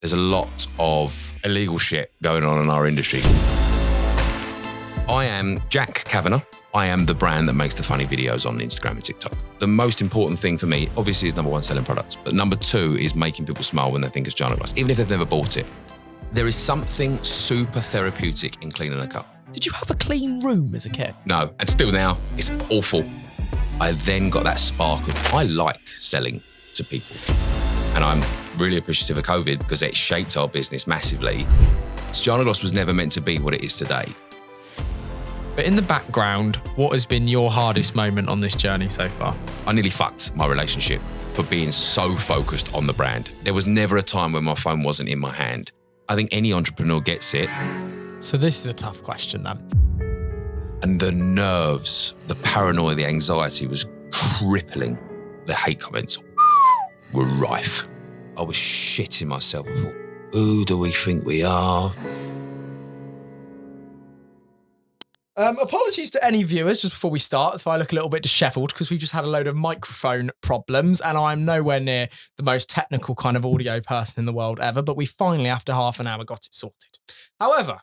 There's a lot of illegal shit going on in our industry. I am Jack Cavanagh. I am the brand that makes the funny videos on Instagram and TikTok. The most important thing for me, obviously, is number one, selling products. But number two is making people smile when they think of Stjarnagloss, even if they've never bought it. There is something super therapeutic in cleaning a car. Did you have a clean room as a kid? No, and still now, it's awful. I then got that spark of, I like selling to people. And I'm really appreciative of COVID because it shaped our business massively. Stjarnagloss was never meant to be what it is today. But in the background, what has been your hardest moment on this journey so far? I nearly fucked my relationship for being so focused on the brand. There was never a time when my phone wasn't in my hand. I think any entrepreneur gets it. So this is a tough question then. And the nerves, the paranoia, the anxiety was crippling. The hate comments were rife. I was shitting myself. I thought, who do we think we are? Apologies to any viewers just before we start if I look a little bit dishevelled because we've just had a load of microphone problems and I'm nowhere near the most technical kind of audio person in the world ever, but we finally, after half an hour, got it sorted. However,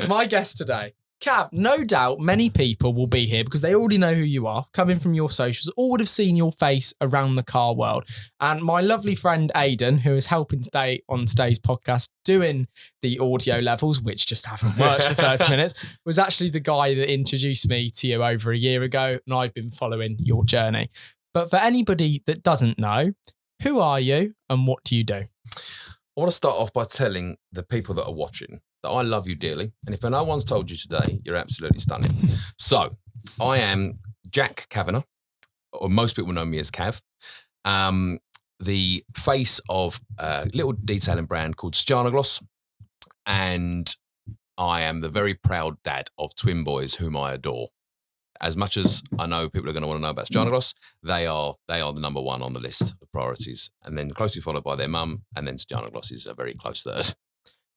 my guest today, Cav, no doubt many people will be here because they already know who you are, coming from your socials, or would have seen your face around the car world. And my lovely friend Aidan, who is helping today on today's podcast, doing the audio levels, which just haven't worked for 30 minutes, was actually the guy that introduced me to you over a year ago, and I've been following your journey. But for anybody that doesn't know, who are you and what do you do? I want to start off by telling the people that are watching that I love you dearly. And if no one's told you today, you're absolutely stunning. So I am Jack Cavanagh, or most people know me as Cav, the face of a little detailing brand called Stjarnagloss. And I am the very proud dad of twin boys whom I adore. As much as I know people are going to want to know about Stjarnagloss, they are the number one on the list of priorities. And then closely followed by their mum, and then Stjarnagloss is a very close third.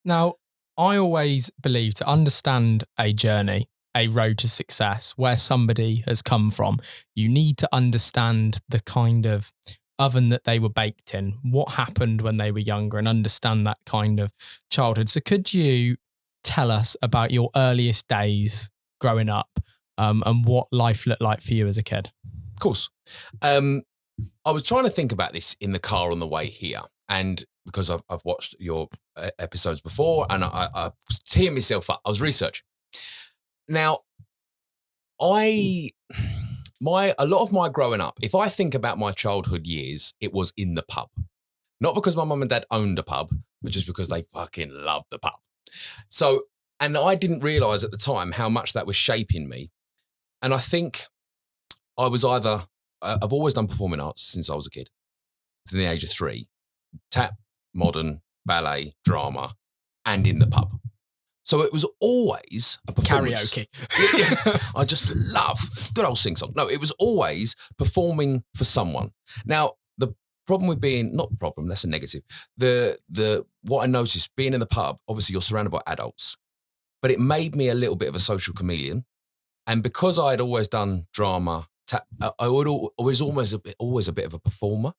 Now, I always believe to understand a journey, a road to success, where somebody has come from, you need to understand the kind of oven that they were baked in, what happened when they were younger, and understand that kind of childhood. So could you tell us about your earliest days growing up and what life looked like for you as a kid? Of course. I was trying to think about this in the car on the way here, and because I've watched your episodes before, and I was teeing myself up. I was researching. Now, a lot of my growing up, if I think about my childhood years, it was in the pub. Not because my mum and dad owned a pub, but just because they fucking loved the pub. So, and I didn't realise at the time how much that was shaping me. And I think I was either, I've always done performing arts since I was a kid, from the age of 3, tap, modern, ballet, drama, and in the pub. So it was always a performance. Karaoke. I just love good old sing-song. No, it was always performing for someone. Now, the problem with being, not problem, that's a negative. What I noticed being in the pub, obviously you're surrounded by adults, but it made me a little bit of a social chameleon. And because I had always done drama, I was always a bit of a performer.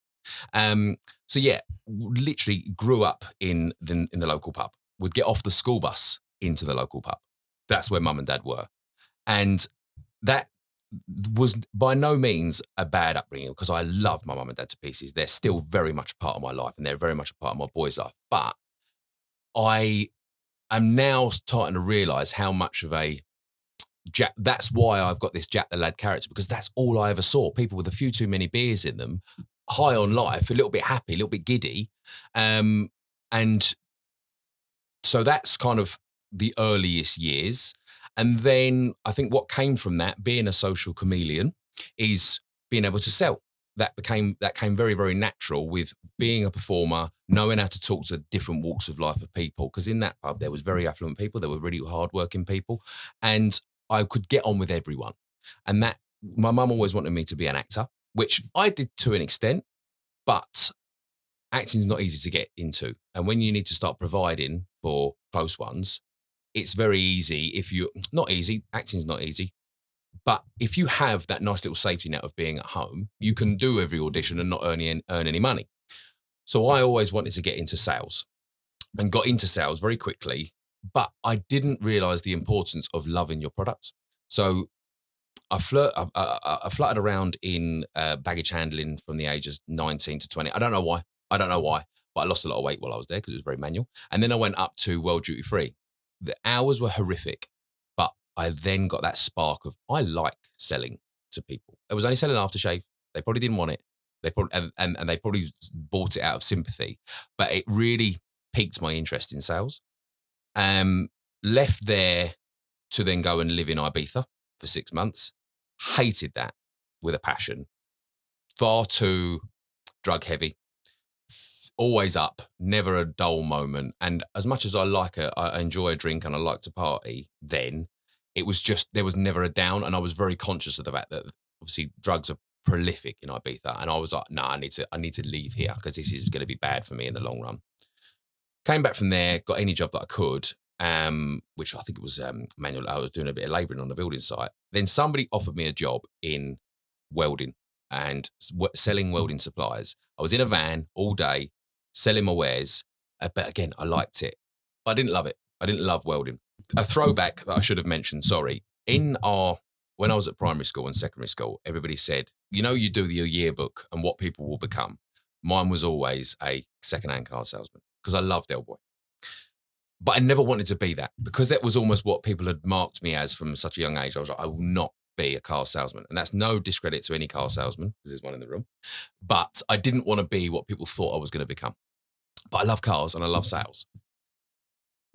So yeah, literally grew up in the local pub. Would get off the school bus into the local pub. That's where mum and dad were. And that was by no means a bad upbringing because I love my mum and dad to pieces. They're still very much a part of my life and they're very much a part of my boy's life. But I am now starting to realise how much of a Jack, that's why I've got this Jack the Lad character, because that's all I ever saw. People with a few too many beers in them, high on life, a little bit happy, a little bit giddy. And so that's kind of the earliest years. And then I think what came from that, being a social chameleon, is being able to sell. That came very, very natural with being a performer, knowing how to talk to different walks of life of people. Because in that pub, there was very affluent people, there were really hardworking people. And I could get on with everyone. And that, my mum always wanted me to be an actor, which I did to an extent, but acting's not easy to get into. And when you need to start providing for close ones, it's very easy not easy, acting's not easy, but if you have that nice little safety net of being at home, you can do every audition and not earn any money. So I always wanted to get into sales. and got into sales very quickly, but I didn't realize the importance of loving your product. So I fluttered around in baggage handling from the ages 19 to 20. I don't know why. But I lost a lot of weight while I was there because it was very manual. And then I went up to World Duty Free. The hours were horrific, but I then got that spark of I like selling to people. I was only selling aftershave. They probably didn't want it. They probably and they probably bought it out of sympathy, but it really piqued my interest in sales. Left there to then go and live in Ibiza for 6 months. Hated that with a passion. Far too drug heavy. Always up, never a dull moment. And as much as I enjoy a drink and I like to party, then it was just, there was never a down. And I was very conscious of the fact that obviously drugs are prolific in Ibiza. And I was like, no, I need to leave here because this is going to be bad for me in the long run. Came back from there, got any job that I could, which I think it was manual. I was doing a bit of labouring on the building site. Then somebody offered me a job in welding and selling welding supplies. I was in a van all day, selling my wares. But again, I liked it. But I didn't love it. I didn't love welding. A throwback that I should have mentioned, sorry. When I was at primary school and secondary school, everybody said, you do your yearbook and what people will become. Mine was always a second-hand car salesman because I loved El Boy. But I never wanted to be that because that was almost what people had marked me as from such a young age. I was like, I will not be a car salesman. And that's no discredit to any car salesman because there's one in the room. But I didn't want to be what people thought I was going to become. But I love cars and I love sales.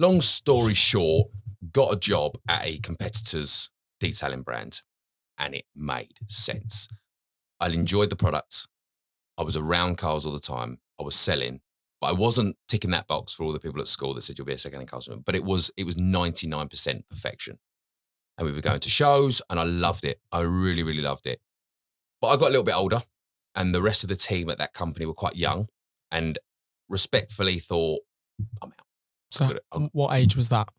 Long story short, got a job at a competitor's detailing brand and it made sense. I enjoyed the product. I was around cars all the time. I was selling. But I wasn't ticking that box for all the people at school that said you'll be a second-hand car salesman. But it was 99% perfection. And we were going to shows and I loved it. I really, really loved it. But I got a little bit older and the rest of the team at that company were quite young and respectfully thought, I'm out. So what age was that?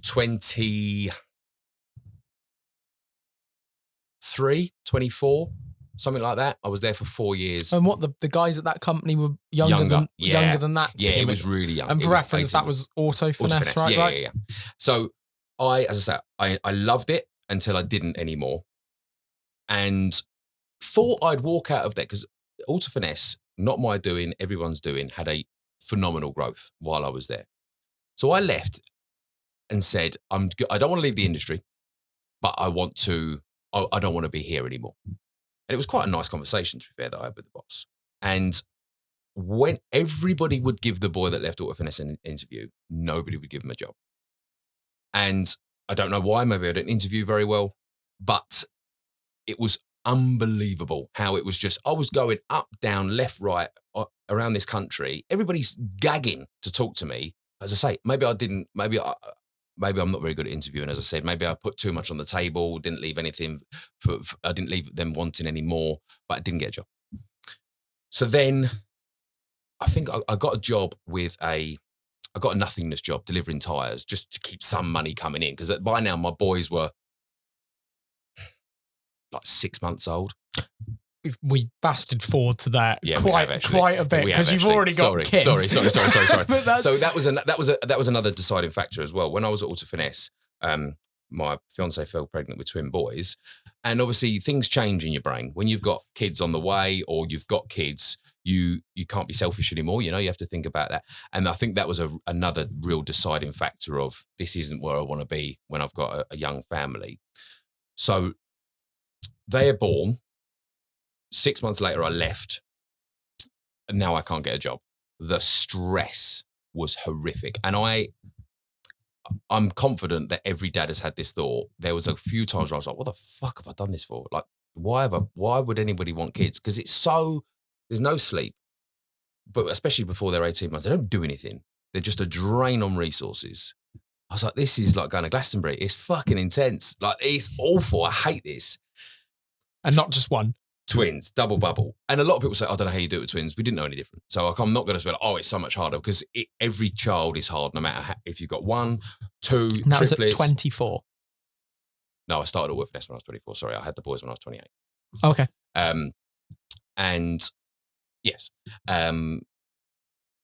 23, 24, something like that. I was there for 4 years. And what the guys at that company were younger than that? Yeah, it was really young. And for reference, that was Auto Finesse, right? Yeah. So as I said, I loved it until I didn't anymore. And thought I'd walk out of there because Auto Finesse, not my doing, everyone's doing, had a phenomenal growth while I was there. So I left and said, I don't want to leave the industry, but I don't want to be here anymore. And it was quite a nice conversation, to be fair, that I had with the boss. And when everybody would give the boy that left Auto Finesse an interview, nobody would give him a job. And I don't know why, maybe I didn't interview very well, but it was unbelievable how it was just, I was going up, down, left, right, around this country. Everybody's gagging to talk to me. As I say, maybe I'm not very good at interviewing. As I said, maybe I put too much on the table, didn't leave anything I didn't leave them wanting any more, but I didn't get a job. So then I think I got a job I got a nothingness job delivering tires just to keep some money coming in. Because by now my boys were like 6 months old. We fasted forward to that quite a bit because you've already got kids. Sorry. So that was another deciding factor as well. When I was at Auto Finesse, my fiance fell pregnant with twin boys, and obviously things change in your brain when you've got kids on the way or you've got kids. You can't be selfish anymore. You have to think about that. And I think that was another real deciding factor of this isn't where I want to be when I've got a young family. So they are born. 6 months later, I left, and now I can't get a job. The stress was horrific, and I'm confident that every dad has had this thought. There was a few times where I was like, "What the fuck have I done this for? Like, why would anybody want kids? Because there's no sleep, but especially before they're 18 months, they don't do anything. They're just a drain on resources." I was like, "This is like going to Glastonbury. It's fucking intense. Like, it's awful. I hate this." And not just one. Twins, double bubble. And a lot of people say, I don't know how you do it with twins. We didn't know any different. So I'm not going to say, it's so much harder because every child is hard no matter if you've got 1, 2, and that triplets. Was at 24? No, I started at Worklife when I was 24. Sorry, I had the boys when I was 28. Okay. And yes,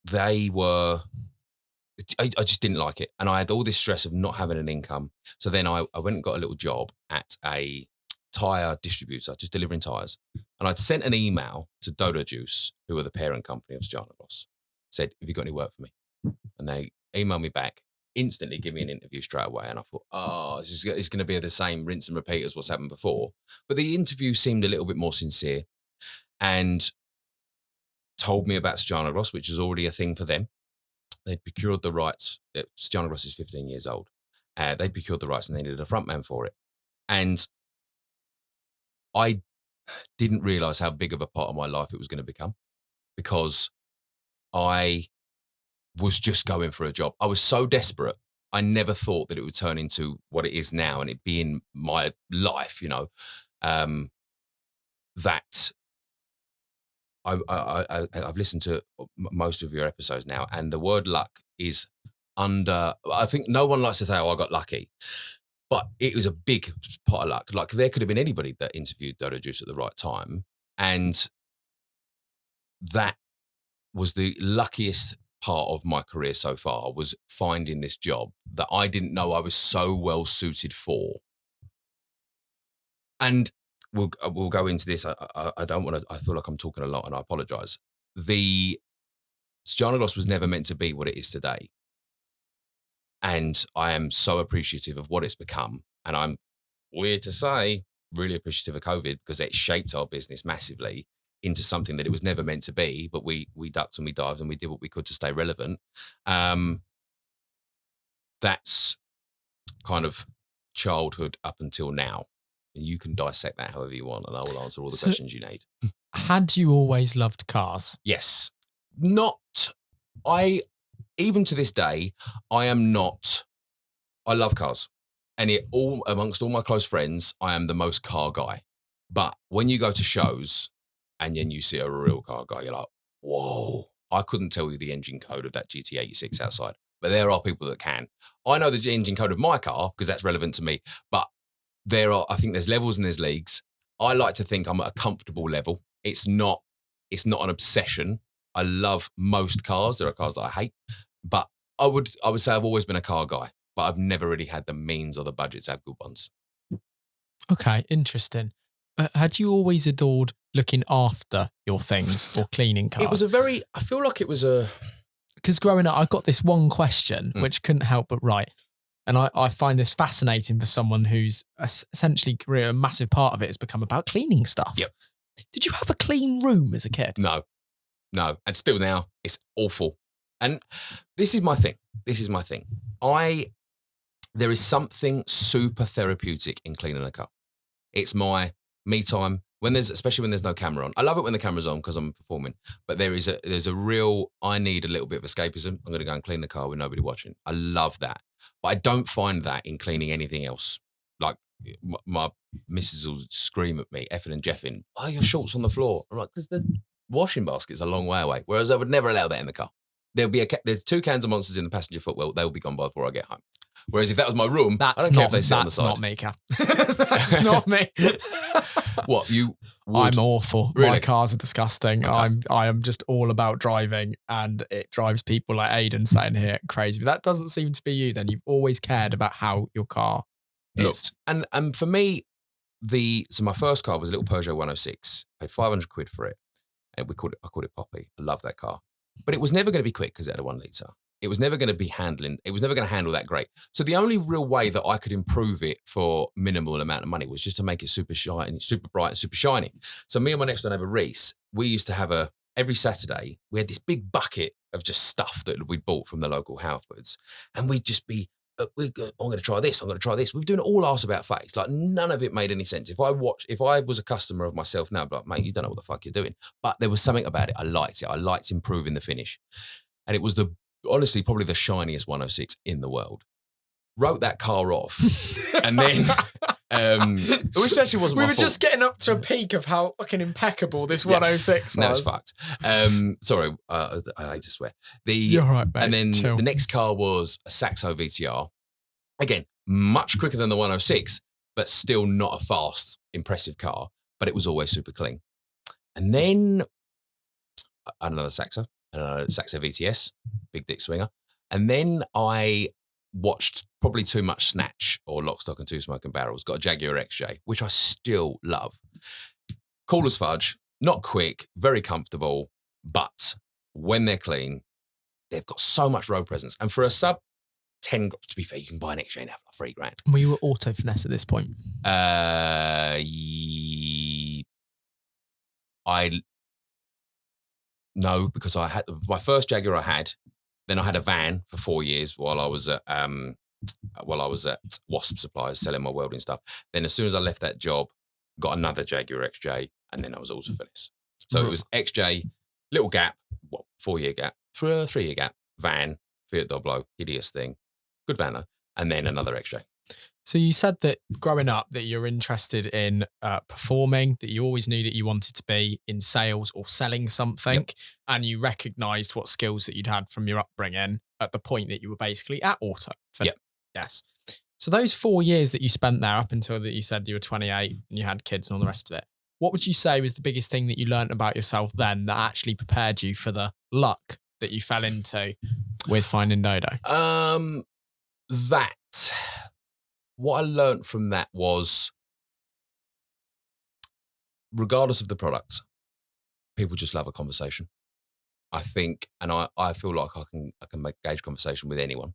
they were I just didn't like it. And I had all this stress of not having an income. So then I went and got a little job at a tyre distributor, just delivering tyres. And I'd sent an email to Dodo Juice, who are the parent company of Stjarnagloss, said, have you got any work for me? And they emailed me back, instantly give me an interview straight away. And I thought, oh, it's going to be the same rinse and repeat as what's happened before. But the interview seemed a little bit more sincere and told me about Stjarnagloss, which is already a thing for them. They'd procured the rights. Stjarnagloss is 15 years old. They procured the rights and they needed a frontman for it. And I didn't realize how big of a part of my life it was going to become, because I was just going for a job. I was so desperate. I never thought that it would turn into what it is now and it being my life, that I've listened to most of your episodes now, and the word luck is I think no one likes to say, oh, I got lucky, but it was a big part of luck. Like there could have been anybody that interviewed Dodo Juice at the right time. And that was the luckiest part of my career so far, was finding this job that I didn't know I was so well suited for. And we'll go into this. I don't want to, I feel like I'm talking a lot and I apologize. The Stjarnagloss was never meant to be what it is today. And I am so appreciative of what it's become. And I'm, weird to say, really appreciative of COVID, because it shaped our business massively into something that it was never meant to be, but we ducked and we dived and we did what we could to stay relevant. That's kind of childhood up until now. And you can dissect that however you want, and I will answer all the questions you need. Had you always loved cars? Yes. Even to this day, I love cars. And amongst all my close friends, I am the most car guy. But when you go to shows and then you see a real car guy, you're like, whoa, I couldn't tell you the engine code of that GT86 outside. But there are people that can. I know the engine code of my car because that's relevant to me. But I think there's levels and there's leagues. I like to think I'm at a comfortable level. It's not an obsession. I love most cars. There are cars that I hate, but I would say I've always been a car guy, but I've never really had the means or the budget to have good ones. Okay, interesting. Had you always adored looking after your things or cleaning cars? I feel like it was a... Because growing up, I got this one question, which couldn't help but write. And I find this fascinating for someone who's essentially a massive part of it has become about cleaning stuff. Yep. Did you have a clean room as a kid? No. And still now, it's awful. And this is my thing. There is something super therapeutic in cleaning a car. It's my me time, especially when there's no camera on. I love it when the camera's on because I'm performing, but there's a real, I need a little bit of escapism. I'm going to go and clean the car with nobody watching. I love that. But I don't find that in cleaning anything else. Like my missus will scream at me, effing and jeffing, why are your shorts on the floor? I'm like, because the washing basket's a long way away. Whereas I would never allow that in the car. There's 2 cans of Monsters in the passenger footwell. They'll be gone by before I get home. Whereas if that was my room, I don't care if they sit on the side. That's not me, Kath. That's not me. What, you would? I'm awful. Really? My cars are disgusting. Okay. I am just all about driving, and it drives people like Aidan saying here crazy. But that doesn't seem to be you then. You've always cared about how your car looked. And for me, so my first car was a little Peugeot 106. I paid 500 quid for it. And I called it Poppy. I love that car. But it was never going to be quick because it had a 1 litre. It was never going to handle that great. So the only real way that I could improve it for minimal amount of money was just to make it super shiny, super bright and super shiny. So me and my next door neighbour, Reese, we used to have every Saturday, we had this big bucket of just stuff that we'd bought from the local Halfords. And we'd just be, I'm going to try this. I'm going to try this. We were doing all arse about face. Like none of it made any sense. If I was a customer of myself now, I'd be like, mate, you don't know what the fuck you're doing. But there was something about it. I liked it. I liked improving the finish. And it was honestly, probably the shiniest 106 in the world. Wrote that car off. And then, which actually wasn't my fault. We were just getting up to a peak of how fucking impeccable this 106 was. Now it's fucked. Sorry, I hate to swear. You're right, mate. And then Chill. the next car was a Saxo VTR. Again, much quicker than the 106, but still not a fast, impressive car. But it was always super clean. And then another Saxo VTS, big dick swinger. And then I watched probably too much Snatch or Lock, Stock and Two Smoking Barrels. Got a Jaguar XJ, which I still love. Cool as fudge, not quick, very comfortable, but when they're clean, they've got so much road presence. And for a sub 10, to be fair, you can buy an XJ now for like $3,000. Were you at Auto Finesse at this point? No, because I had my first Jaguar I had, then I had a van for 4 years while I was at Wasp Supplies selling my welding stuff. Then as soon as I left that job, got another Jaguar XJ, and then I was Auto Finesse. So it was XJ, little gap, 4-year gap, for a 3-year gap, van, Fiat Doblo, hideous thing, good van though, and then another XJ. So you said that growing up that you're interested in performing, that you always knew that you wanted to be in sales or selling something, and you recognised what skills that you'd had from your upbringing at the point that you were basically at Auto. Yes. So those 4 years that you spent there up until that you said you were 28 and you had kids and all the rest of it, what would you say was the biggest thing that you learned about yourself then that actually prepared you for the luck that you fell into with finding Dodo? What I learned from that was, regardless of the product, people just love a conversation. I think, and I feel like I can engage conversation with anyone.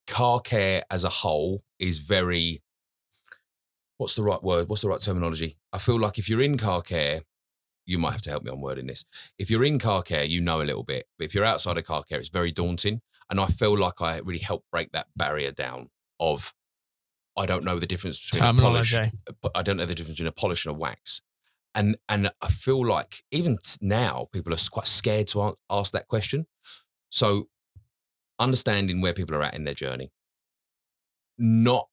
Car care as a whole is very, what's the right word? What's the right terminology? I feel like if you're in car care, you might have to help me on wording this. If you're in car care, you know a little bit, but if you're outside of car care, it's very daunting. And I feel like I really helped break that barrier down of, I don't know the difference between a polish. I don't know the difference between a polish and a wax. And I feel like even now people are quite scared to ask that question. So understanding where people are at in their journey, would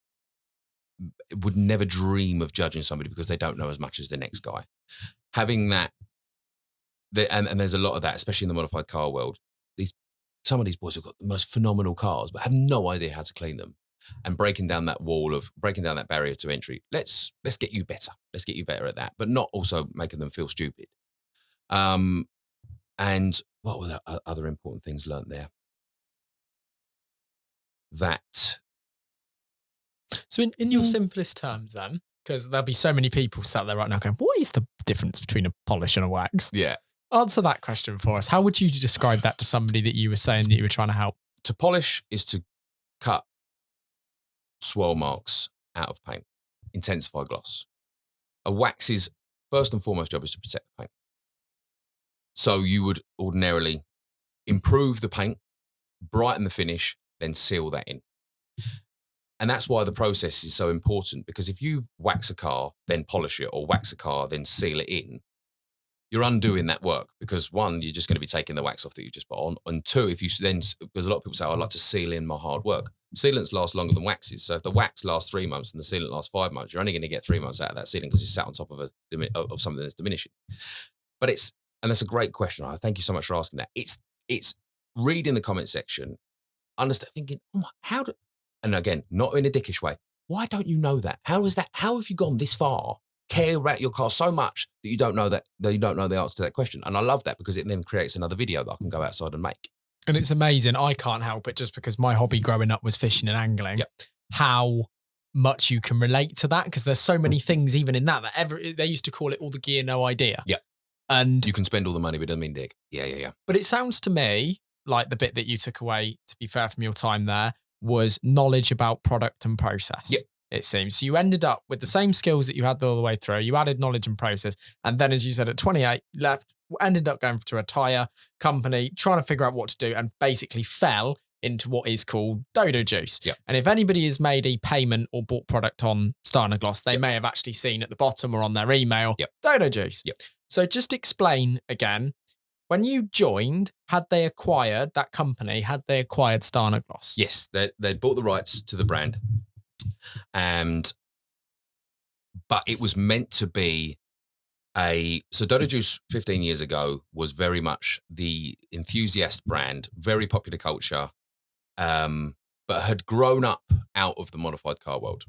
never dream of judging somebody because they don't know as much as the next guy. Having that, and there's a lot of that, especially in the modified car world. Some of these boys have got the most phenomenal cars, but have no idea how to clean them. And breaking down that barrier to entry. Let's get you better. Let's get you better at that, but not also making them feel stupid. And what were the other important things learned there? So in your simplest terms then, because there'll be so many people sat there right now going, what is the difference between a polish and a wax? Yeah. Answer that question for us. How would you describe that to somebody that you were saying that you were trying to help? To polish is to cut swirl marks out of paint, intensify gloss. A wax's first and foremost job is to protect the paint. So you would ordinarily improve the paint, brighten the finish, then seal that in. And that's why the process is so important, because if you wax a car, then polish it, or wax a car, then seal it in, you're undoing that work, because one, you're just going to be taking the wax off that you just put on. And two, if you then, because a lot of people say, I like to seal in my hard work. Sealants last longer than waxes. So if the wax lasts 3 months and the sealant lasts 5 months, you're only going to get 3 months out of that sealant because it's sat on top of something that's diminishing. But and that's a great question. I thank you so much for asking that. It's reading the comment section, understand, thinking, and again, not in a dickish way. Why don't you know that? How is that? How have you gone this far? Care about your car so much that you don't know the answer to that question. And I love that, because it then creates another video that I can go outside and make. And it's amazing. I can't help it, just because my hobby growing up was fishing and angling. Yep. How much you can relate to that, because there's so many things even in that they used to call it all the gear, no idea. Yeah. And you can spend all the money, but it doesn't mean dig. Yeah. But it sounds to me like the bit that you took away, to be fair, from your time there, was knowledge about product and process. Yep. It seems. So you ended up with the same skills that you had all the way through. You added knowledge and process. And then, as you said, at 28, ended up going to a tire company, trying to figure out what to do, and basically fell into what is called Dodo Juice. Yep. And if anybody has made a payment or bought product on Stjarnagloss, they may have actually seen at the bottom or on their email, Dodo Juice. Yep. So just explain again, when you joined, had they acquired Stjarnagloss? Yes, they bought the rights to the brand. But it was meant to be so Dodo Juice 15 years ago was very much the enthusiast brand, very popular culture, but had grown up out of the modified car world.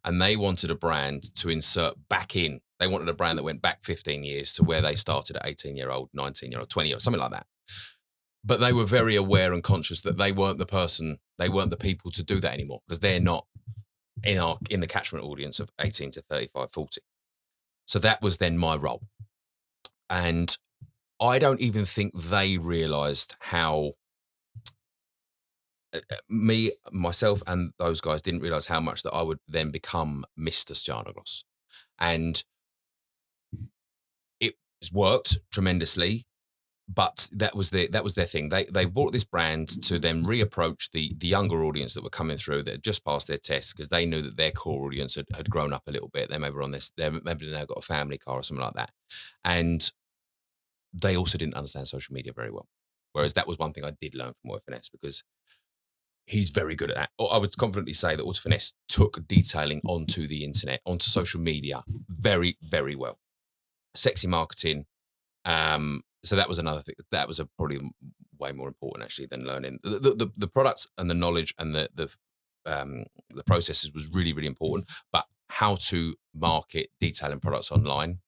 And they wanted a brand to insert back in. They wanted a brand that went back 15 years to where they started at 18-year-old, 19-year-old, 20-year-old, something like that. But they were very aware and conscious that they weren't the people to do that anymore, because they're not in the catchment audience of 18 to 35, 40. So that was then my role. And I don't even think they realized how myself and those guys didn't realize how much that I would then become Mr. Stjarnagloss. And it worked tremendously, but that was their thing. They bought this brand to then reapproach the younger audience that were coming through, that had just passed their tests, because they knew that their core audience had grown up a little bit. They maybe were on this, maybe they now got a family car or something like that. And they also didn't understand social media very well. Whereas that was one thing I did learn from Auto Finesse, because he's very good at that. Or I would confidently say that Auto Finesse took detailing onto the internet, onto social media very, very well. Sexy marketing. So that was another thing. That was probably way more important actually than learning the products and the knowledge and the processes was really, really important. But how to market detailing products online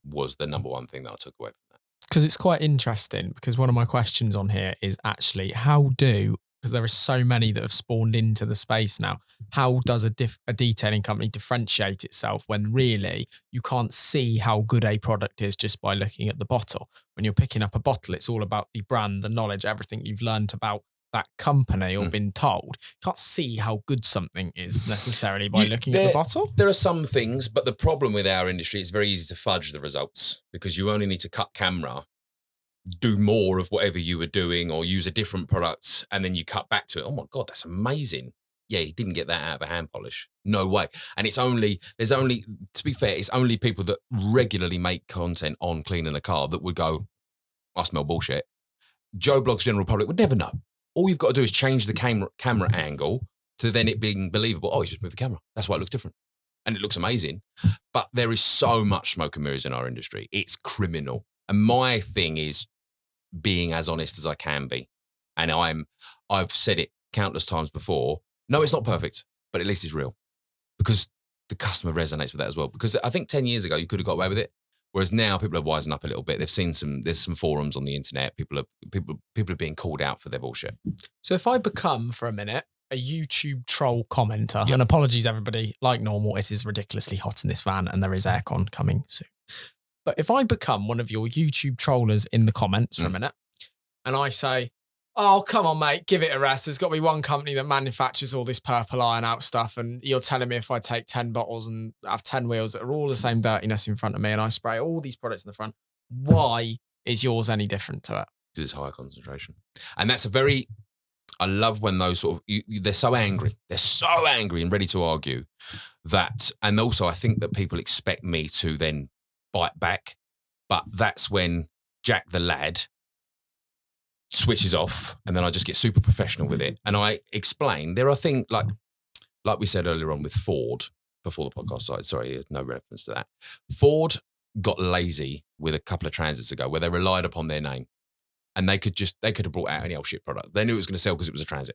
was the number one thing that I took away from that. Because it's quite interesting, because one of my questions on here is actually because there are so many that have spawned into the space now, how does a detailing company differentiate itself when really you can't see how good a product is just by looking at the bottle? When you're picking up a bottle, it's all about the brand, the knowledge, everything you've learned about that company or been told. You can't see how good something is necessarily by looking at the bottle. There are some things, but the problem with our industry, it's very easy to fudge the results, because you only need to cut camera, do more of whatever you were doing, or use a different product, and then you cut back to it. Oh my God, that's amazing. Yeah, you didn't get that out of a hand polish. No way. And to be fair, it's only people that regularly make content on cleaning a car that would go, I smell bullshit. Joe Blogg's general public would never know. All you've got to do is change the camera angle to then it being believable. Oh, you just moved the camera. That's why it looks different. And it looks amazing. But there is so much smoke and mirrors in our industry. It's criminal. And my thing is being as honest as I can be. And I've said it countless times before. No, it's not perfect, but at least it's real, because the customer resonates with that as well. Because I think 10 years ago, you could have got away with it. Whereas now people are wising up a little bit. They've seen there's some forums on the internet. People are being called out for their bullshit. So if I become for a minute a YouTube troll commenter, and apologies everybody, like normal, it is ridiculously hot in this van and there is aircon coming soon. But if I become one of your YouTube trollers in the comments for a minute, and I say, oh, come on, mate, give it a rest. There's got to be one company that manufactures all this purple iron out stuff. And you're telling me if I take 10 bottles and have 10 wheels that are all the same dirtiness in front of me, and I spray all these products in the front, why is yours any different to it? Because it's higher concentration. And that's I love when those sort of, they're so angry. They're so angry and ready to argue that, and also I think that people expect me to then bite back. But that's when Jack the lad switches off, and then I just get super professional with it. And I explain, there are things like we said earlier on with Ford, before the podcast started, sorry, there's no reference to that. Ford got lazy with a couple of transits ago where they relied upon their name, and they could have brought out any old shit product. They knew it was going to sell because it was a transit.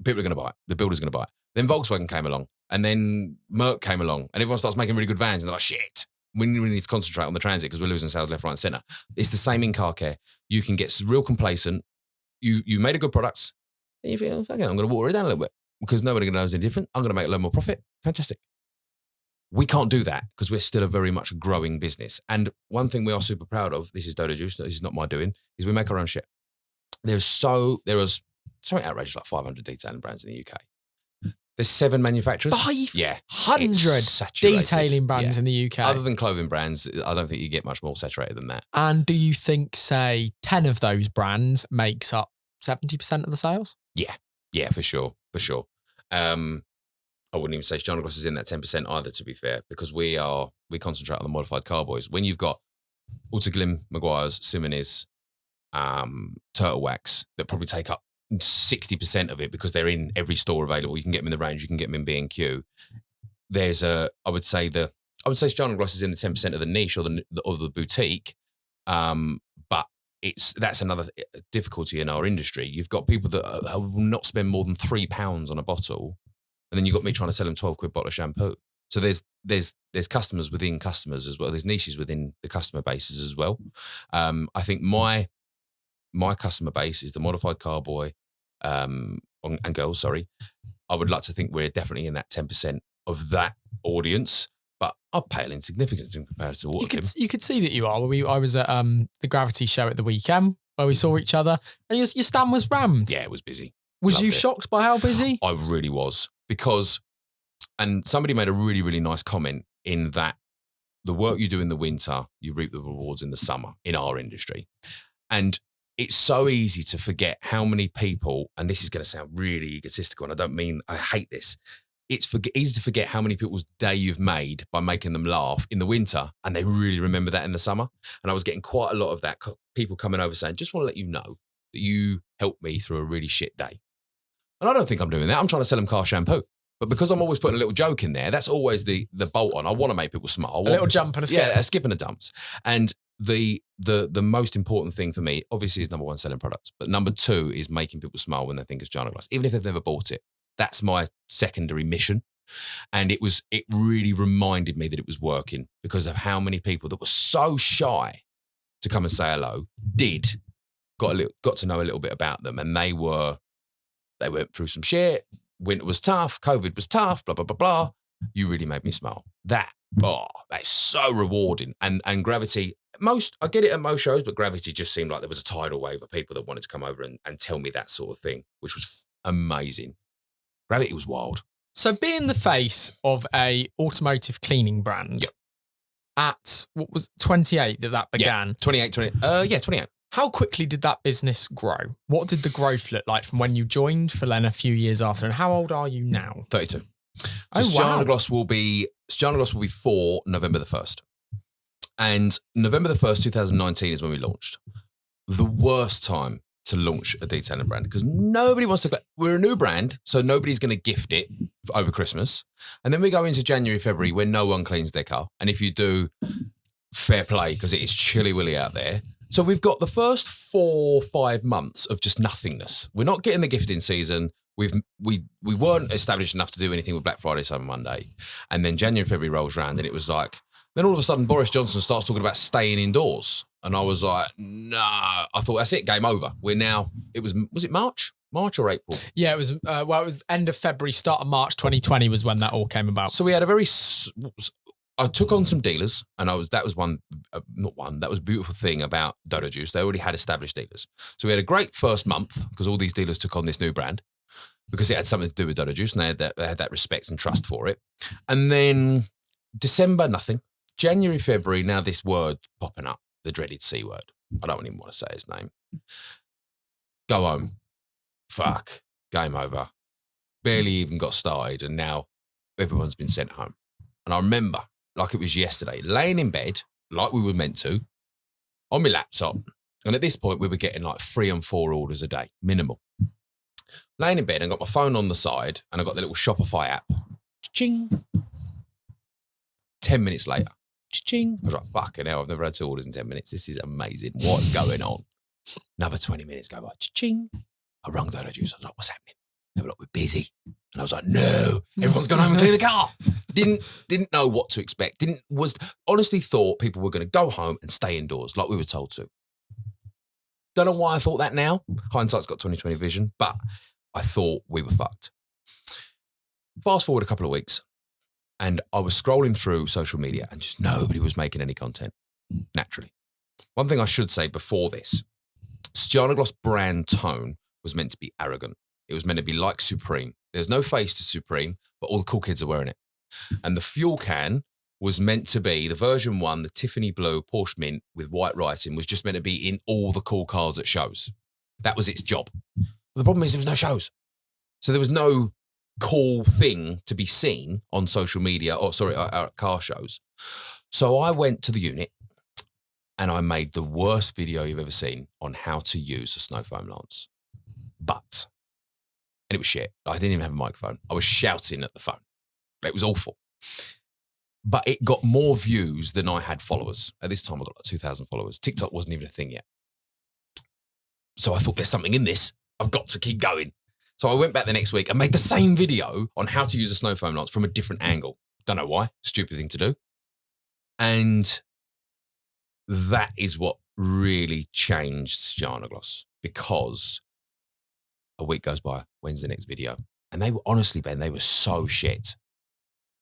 People are going to buy it. The builder's going to buy it. Then Volkswagen came along, and then Merc came along, and everyone starts making really good vans, and they're like, shit, we need to concentrate on the transit because we're losing sales left, right, and center. It's the same in car care. You can get real complacent. You made a good product, and you feel, okay, I'm going to water it down a little bit because nobody knows any different. I'm going to make a little more profit. Fantastic. We can't do that because we're still a very much growing business. And one thing we are super proud of, this is Dodo Juice, this is not my doing, is we make our own shit. There was something outrageous, like 500 detailing brands in the UK. There's 7 manufacturers. 500 saturated. detailing brands in the UK. Other than clothing brands, I don't think you get much more saturated than that. And do you think, say, 10 of those brands makes up 70% of the sales? Yeah, for sure. I wouldn't even say Stjarnagloss is in that 10% either, to be fair, because we concentrate on the modified carboys. When you've got Autoglim, Maguire's, Simonis, Turtle Wax that probably take up 60% of it because they're in every store available. You can get them in the range, you can get them in B&Q. I would say Stjarnagloss is in the 10% of the niche or the boutique. But that's another difficulty in our industry. You've got people that will not spend more than £3 on a bottle, and then you've got me trying to sell them 12 quid bottle of shampoo. So there's customers within customers as well. There's niches within the customer bases as well. I think my my customer base is the modified car boy and girls, sorry. I would like to think we're definitely in that 10% of that audience, but I pale in significance in comparison to all of them. You could see that you are. I was at the Gravity show at the weekend where we saw each other, and your stand was rammed. Yeah, it was busy. Was you shocked by how busy? I really was, because, and somebody made a really, really nice comment in that the work you do in the winter, you reap the rewards in the summer in our industry. And it's so easy to forget how many people, and this is going to sound really egotistical, and I don't mean, I hate this. It's easy to forget how many people's day you've made by making them laugh in the winter, and they really remember that in the summer. And I was getting quite a lot of that, people coming over saying, just want to let you know that you helped me through a really shit day. And I don't think I'm doing that. I'm trying to sell them car shampoo. But because I'm always putting a little joke in there, that's always the bolt on. I want to make people smile. A little jump and a skip. Yeah, a skip and a dumps. And the most important thing for me, obviously, is number one, selling products. But number two is making people smile when they think of Stjarnagloss, even if they've never bought it. That's my secondary mission. And it really reminded me that it was working because of how many people that were so shy to come and say hello got to know a little bit about them. And they went through some shit. Winter was tough. COVID was tough. Blah, blah, blah, blah. You really made me smile. That's so rewarding. And Gravity, I get it at most shows, but Gravity just seemed like there was a tidal wave of people that wanted to come over and tell me that sort of thing, which was amazing. Gravity was wild. So being the face of a automotive cleaning brand at, what was 28 that began? Yeah, 28. How quickly did that business grow? What did the growth look like from when you joined for then a few years after? And how old are you now? 32. Oh, So wow. Stjarnagloss will be 4 November the 1st. And November the 1st, 2019 is when we launched. The worst time to launch a detailing brand because nobody wants to, we're a new brand, so nobody's going to gift it over Christmas. And then we go into January, February when no one cleans their car. And if you do, fair play because it is chilly willy out there. So we've got the first 4 or 5 months of just nothingness. We're not getting the gifting season. We weren't established enough to do anything with Black Friday, Cyber Monday. And then January, February rolls around and it was like, then all of a sudden Boris Johnson starts talking about staying indoors. And I was like, no, I thought that's it, game over. Was it March? March or April? Yeah, it was, it was end of February, start of March 2020 was when that all came about. So we had I took on some dealers, and that was a beautiful thing about Dodo Juice. They already had established dealers. So we had a great first month because all these dealers took on this new brand because it had something to do with Dodo Juice and they had that respect and trust for it. And then December, nothing. January, February, now this word popping up, the dreaded C word. I don't even want to say his name. Go home. Fuck. Game over. Barely even got started, and now everyone's been sent home. And I remember, like it was yesterday, laying in bed, like we were meant to, on my laptop. And at this point, we were getting like 3 and 4 orders a day, minimal. Laying in bed and got my phone on the side, and I got the little Shopify app. Ching. 10 minutes later. Ching. I was like, fucking hell, I've never had 2 orders in 10 minutes. This is amazing. What's going on? Another 20 minutes go by. Ching. I rung Dodo Juice. I was like, what's happening? They were like, we're busy. And I was like, no, everyone's gone home and clean the car. Didn't know what to expect. Honestly thought people were going to go home and stay indoors like we were told to. Don't know why I thought that now. Hindsight's got 20/20 vision, but I thought we were fucked. Fast forward a couple of weeks and I was scrolling through social media and just nobody was making any content, naturally. One thing I should say before this, Stjarnagloss brand tone was meant to be arrogant. It was meant to be like Supreme. There's no face to Supreme, but all the cool kids are wearing it. And the fuel can was meant to be, the version 1, the Tiffany blue Porsche mint with white writing was just meant to be in all the cool cars at shows. That was its job. But the problem is there was no shows. So there was no cool thing to be seen on social media, at car shows. So I went to the unit and I made the worst video you've ever seen on how to use a snow foam lance. And it was shit. I didn't even have a microphone. I was shouting at the phone. It was awful. But it got more views than I had followers. At this time, I got like 2,000 followers. TikTok wasn't even a thing yet. So I thought there's something in this. I've got to keep going. So I went back the next week and made the same video on how to use a snow foam lance from a different angle. Don't know why. Stupid thing to do. And that is what really changed Stjarnagloss because a week goes by, when's the next video? And they were, honestly, Ben, they were so shit.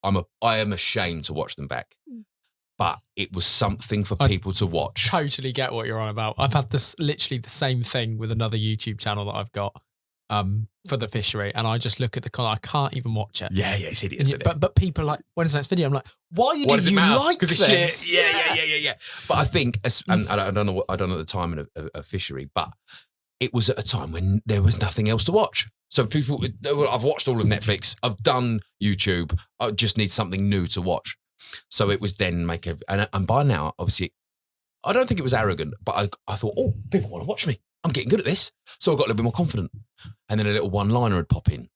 I am ashamed to watch them back. But it was something for people to watch. Totally get what you're on about. I've had this literally the same thing with another YouTube channel that I've got for the fishery, and I just look at the content. I can't even watch it. Yeah, it's hideous. But people are like, when's the next video? I'm like, why do you like this? Shit. Yeah. But I think, and I don't know at the time of fishery, but it was at a time when there was nothing else to watch. So people, I've watched all of Netflix. I've done YouTube. I just need something new to watch. So it was then and by now, obviously, I don't think it was arrogant, but I thought, oh, people want to watch me. I'm getting good at this. So I got a little bit more confident. And then a little one-liner would pop in.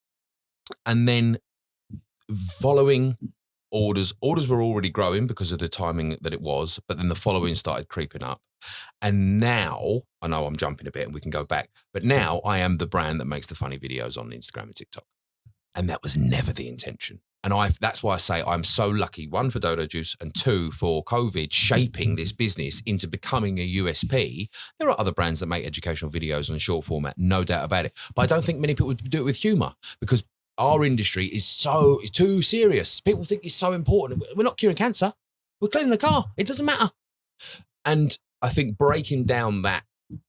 And then following orders were already growing because of the timing that it was, but then the following started creeping up. And now, I know I'm jumping a bit and we can go back, but now I am the brand that makes the funny videos on Instagram and TikTok. And that was never the intention. And that's why I say I'm so lucky, one, for Dodo Juice, and two, for COVID shaping this business into becoming a USP. There are other brands that make educational videos on short format, no doubt about it. But I don't think many people would do it with humour because our industry is too serious. People think it's so important. We're not curing cancer. We're cleaning the car. It doesn't matter. And I think breaking down that,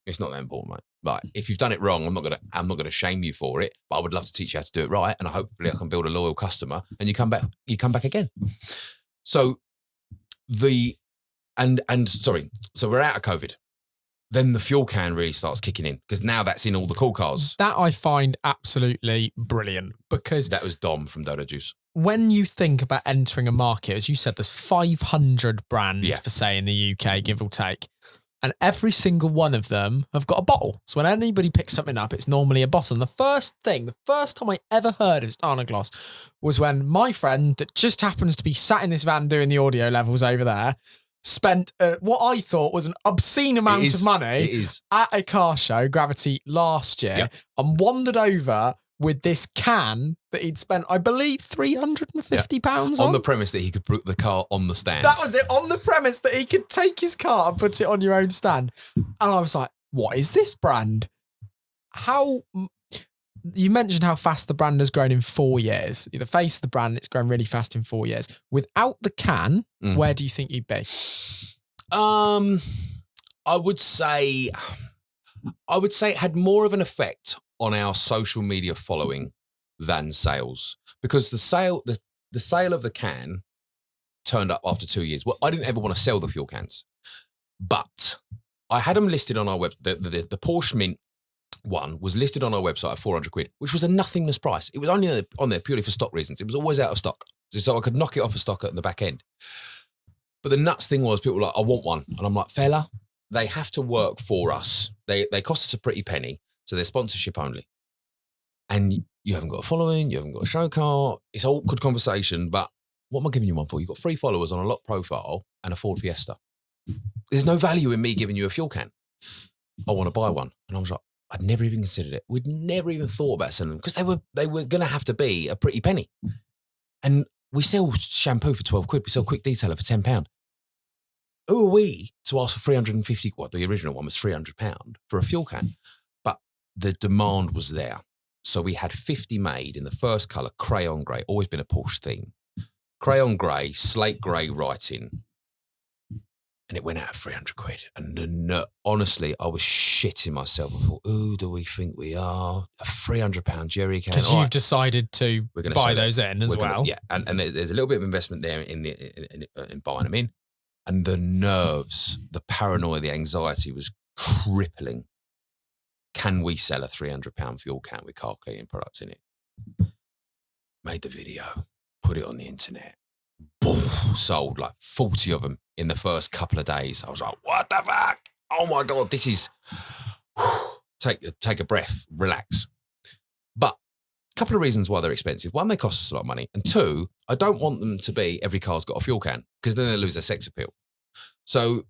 it's not that important, mate. Like, if you've done it wrong, I'm not gonna shame you for it, but I would love to teach you how to do it right, and hopefully I can build a loyal customer, and you come back again. So so we're out of COVID. Then the fuel can really starts kicking in because now that's in all the cool cars. That I find absolutely brilliant because that was Dom from Dodo Juice. When you think about entering a market, as you said, there's 500 brands for say in the UK, give or take. And every single one of them have got a bottle. So when anybody picks something up, it's normally a bottle. And the first time I ever heard of Stjarnagloss was when my friend that just happens to be sat in this van doing the audio levels over there spent what I thought was an obscene amount of money at a car show, Gravity, last year, and wandered over with this can that he'd spent, I believe, £350 on the premise that he could put the car on the stand. That was it, on the premise that he could take his car and put it on your own stand. And I was like, what is this brand? You mentioned how fast the brand has grown in 4 years. You're the face of the brand, it's grown really fast in 4 years. Without the can, where do you think you'd be? I would say it had more of an effect on our social media following than sales, because the sale of the can turned up after 2 years. Well, I didn't ever want to sell the fuel cans, but I had them listed on our web. The Porsche Mint one was listed on our website at £400, which was a nothingness price. It was only on there purely for stock reasons. It was always out of stock, so I could knock it off of stock at the back end. But the nuts thing was, people were like, I want one. And I'm like, fella, they have to work for us. They cost us a pretty penny. So they're sponsorship only. And you haven't got a following, you haven't got a show car. It's all good conversation, but what am I giving you one for? You've got 3 followers on a lot profile and a Ford Fiesta. There's no value in me giving you a fuel can. I want to buy one. And I was like, I'd never even considered it. We'd never even thought about selling them because they were going to have to be a pretty penny. And we sell shampoo for £12. We sell quick detailer for £10. Who are we to ask for 350? Well, the original one was £300 for a fuel can, but the demand was there. So we had 50 made in the first colour, crayon grey, always been a Porsche theme. Crayon grey, slate grey writing. And it went out at £300. And honestly, I was shitting myself. I thought, who do we think we are? A £300 jerry can. Because you've decided to buy those in as well. Yeah, and there's a little bit of investment there in buying them in. And the nerves, the paranoia, the anxiety was crippling. Can we sell a £300 fuel can with car cleaning products in it? Made the video, put it on the internet. Boom, sold like 40 of them in the first couple of days. I was like, what the fuck? Oh my God, this is... Take a breath, relax. But a couple of reasons why they're expensive. One, they cost us a lot of money. And two, I don't want them to be every car's got a fuel can because then they lose their sex appeal. So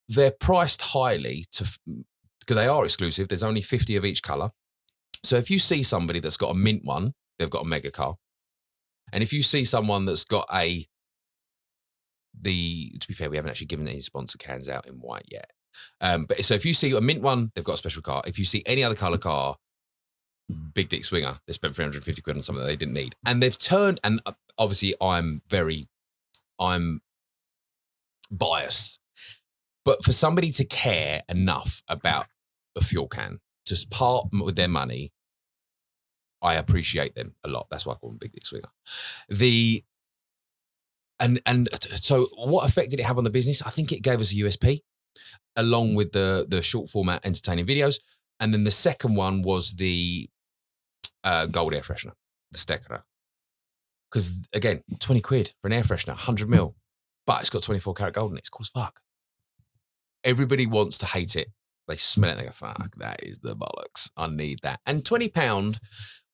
they're priced highly because they are exclusive. There's only 50 of each colour. So if you see somebody that's got a mint one, they've got a mega car. And if you see someone that's got to be fair, we haven't actually given any sponsor cans out in white yet. But so if you see a mint one, they've got a special car. If you see any other colour car, big dick swinger, they spent 350 quid on something that they didn't need. And they've turned, and obviously I'm biased, but for somebody to care enough about a fuel can, to part with their money, I appreciate them a lot. That's why I call them big dick swinger. So what effect did it have on the business? I think it gave us a USP along with the short format entertaining videos. And then the second one was the gold air freshener, the Stjarnagloss. Because again, 20 quid for an air freshener, 100 mil, but it's got 24 karat gold in it. It's cool as fuck. Everybody wants to hate it. They smell it, they go, fuck, that is the bollocks. I need that. And £20,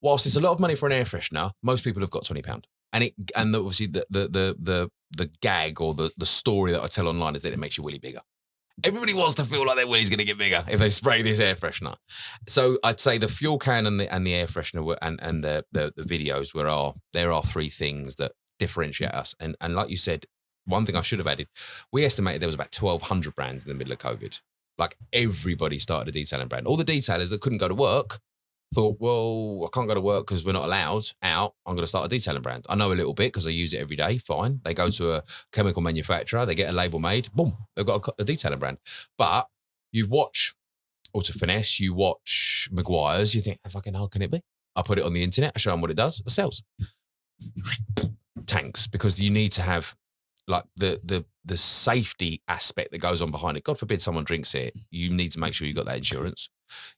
whilst it's a lot of money for an air freshener, most people have got £20. And obviously the gag or the story that I tell online is that it makes your willy bigger. Everybody wants to feel like their willy's going to get bigger if they spray this air freshener. So I'd say the fuel can and the air freshener and the videos there are three things that differentiate us. And like you said, one thing I should have added, we estimated there was about 1,200 brands in the middle of COVID. Like everybody started a detailing brand. All the detailers that couldn't go to work thought, well, I can't go to work because we're not allowed out. I'm going to start a detailing brand. I know a little bit because I use it every day. Fine. They go to a chemical manufacturer. They get a label made. Boom. They've got a detailing brand. But you watch Auto Finesse, you watch Maguire's, you think, how fucking hard can it be? I put it on the internet. I show them what it does. It sells. Tanks, because you need to have like the safety aspect that goes on behind it. God forbid someone drinks it. You need to make sure you've got that insurance.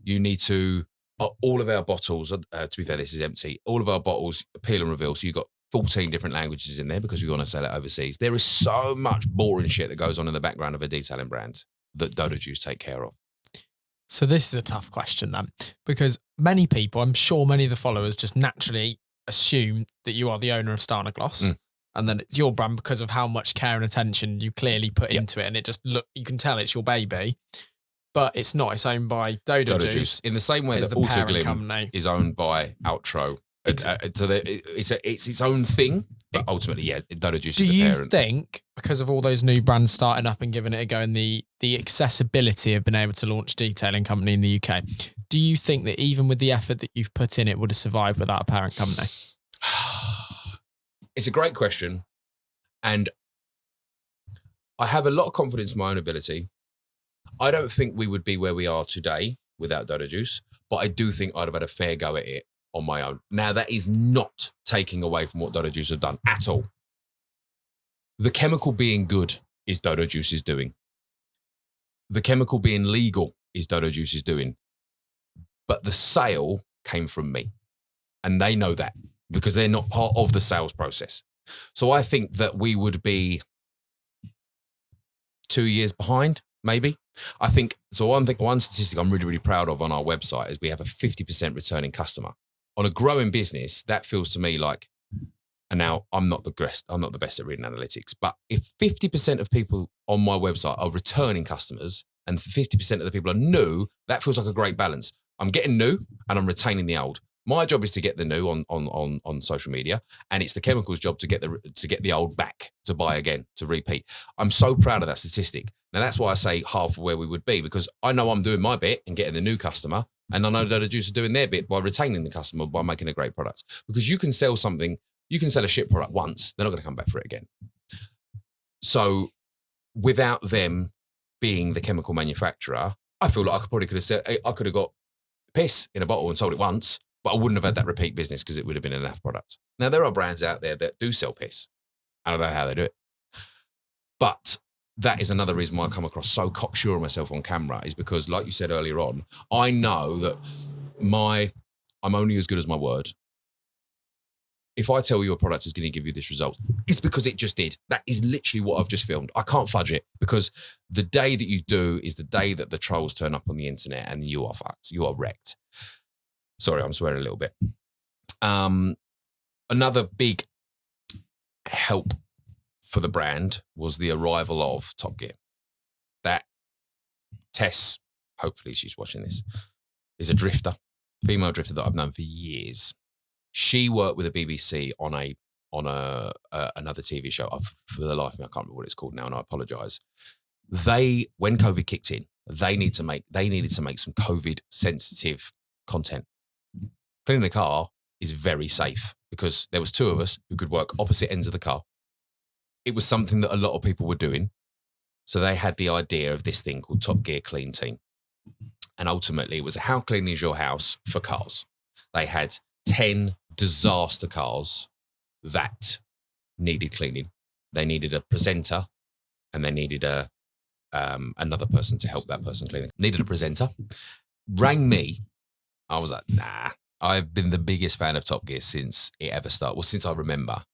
You need to, all of our bottles, to be fair, this is empty. All of our bottles peel and reveal. So you've got 14 different languages in there because we want to sell it overseas. There is so much boring shit that goes on in the background of a detailing brand that Dodo Juice take care of. So this is a tough question then, because many people, I'm sure many of the followers just naturally assume that you are the owner of Stjarnagloss. And then it's your brand because of how much care and attention you clearly put into it. And it just you can tell it's your baby, but it's not. It's owned by Dodo Juice. In the same way that Autoglim is owned by Outro. So it's its own thing, but ultimately, yeah, Dodo Juice is the parent. Do you think, because of all those new brands starting up and giving it a go and the accessibility of being able to launch a detailing company in the UK, do you think that even with the effort that you've put in, it would have survived without a parent company? It's a great question. And I have a lot of confidence in my own ability. I don't think we would be where we are today without Dodo Juice, but I do think I'd have had a fair go at it on my own. Now, that is not taking away from what Dodo Juice have done at all. The chemical being good is Dodo Juice's doing. The chemical being legal is Dodo Juice's doing. But the sale came from me. And they know that because they're not part of the sales process. So I think that we would be 2 years behind, maybe. I think, so one statistic I'm really, really proud of on our website is we have a 50% returning customer. On a growing business, that feels to me like, and now I'm not the best at reading analytics, but if 50% of people on my website are returning customers and 50% of the people are new, that feels like a great balance. I'm getting new and I'm retaining the old. My job is to get the new on social media, and it's the chemicals' job to get the old back, to buy again, to repeat. I'm so proud of that statistic. Now that's why I say half of where we would be, because I know I'm doing my bit in getting the new customer, and I know Dodo Juice are doing their bit by retaining the customer by making a great product. Because you can sell a shit product once, they're not going to come back for it again. So without them being the chemical manufacturer, I feel like I could have got piss in a bottle and sold it once, but I wouldn't have had that repeat business because it would have been an enough product. Now, there are brands out there that do sell piss. I don't know how they do it. But that is another reason why I come across so cocksure of myself on camera, is because, like you said earlier on, I know that I'm only as good as my word. If I tell you a product is going to give you this result, it's because it just did. That is literally what I've just filmed. I can't fudge it, because the day that you do is the day that the trolls turn up on the internet and you are fucked. You are wrecked. Sorry, I'm swearing a little bit. Another big help for the brand was the arrival of Top Gear. That Tess, hopefully she's watching this, is a drifter, female drifter that I've known for years. She worked with the BBC on another TV show. For the life of me, I can't remember what it's called now, and I apologise. when COVID kicked in, they needed to make some COVID sensitive content. Cleaning the car is very safe because there was two of us who could work opposite ends of the car. It was something that a lot of people were doing. So they had the idea of this thing called Top Gear Clean Team. And ultimately it was how clean is your house for cars? They had 10 disaster cars that needed cleaning. They needed a presenter and they needed another person to help that person clean it. Needed a presenter. Rang me. I was like, nah. I've been the biggest fan of Top Gear since it ever started. Well, since I remember.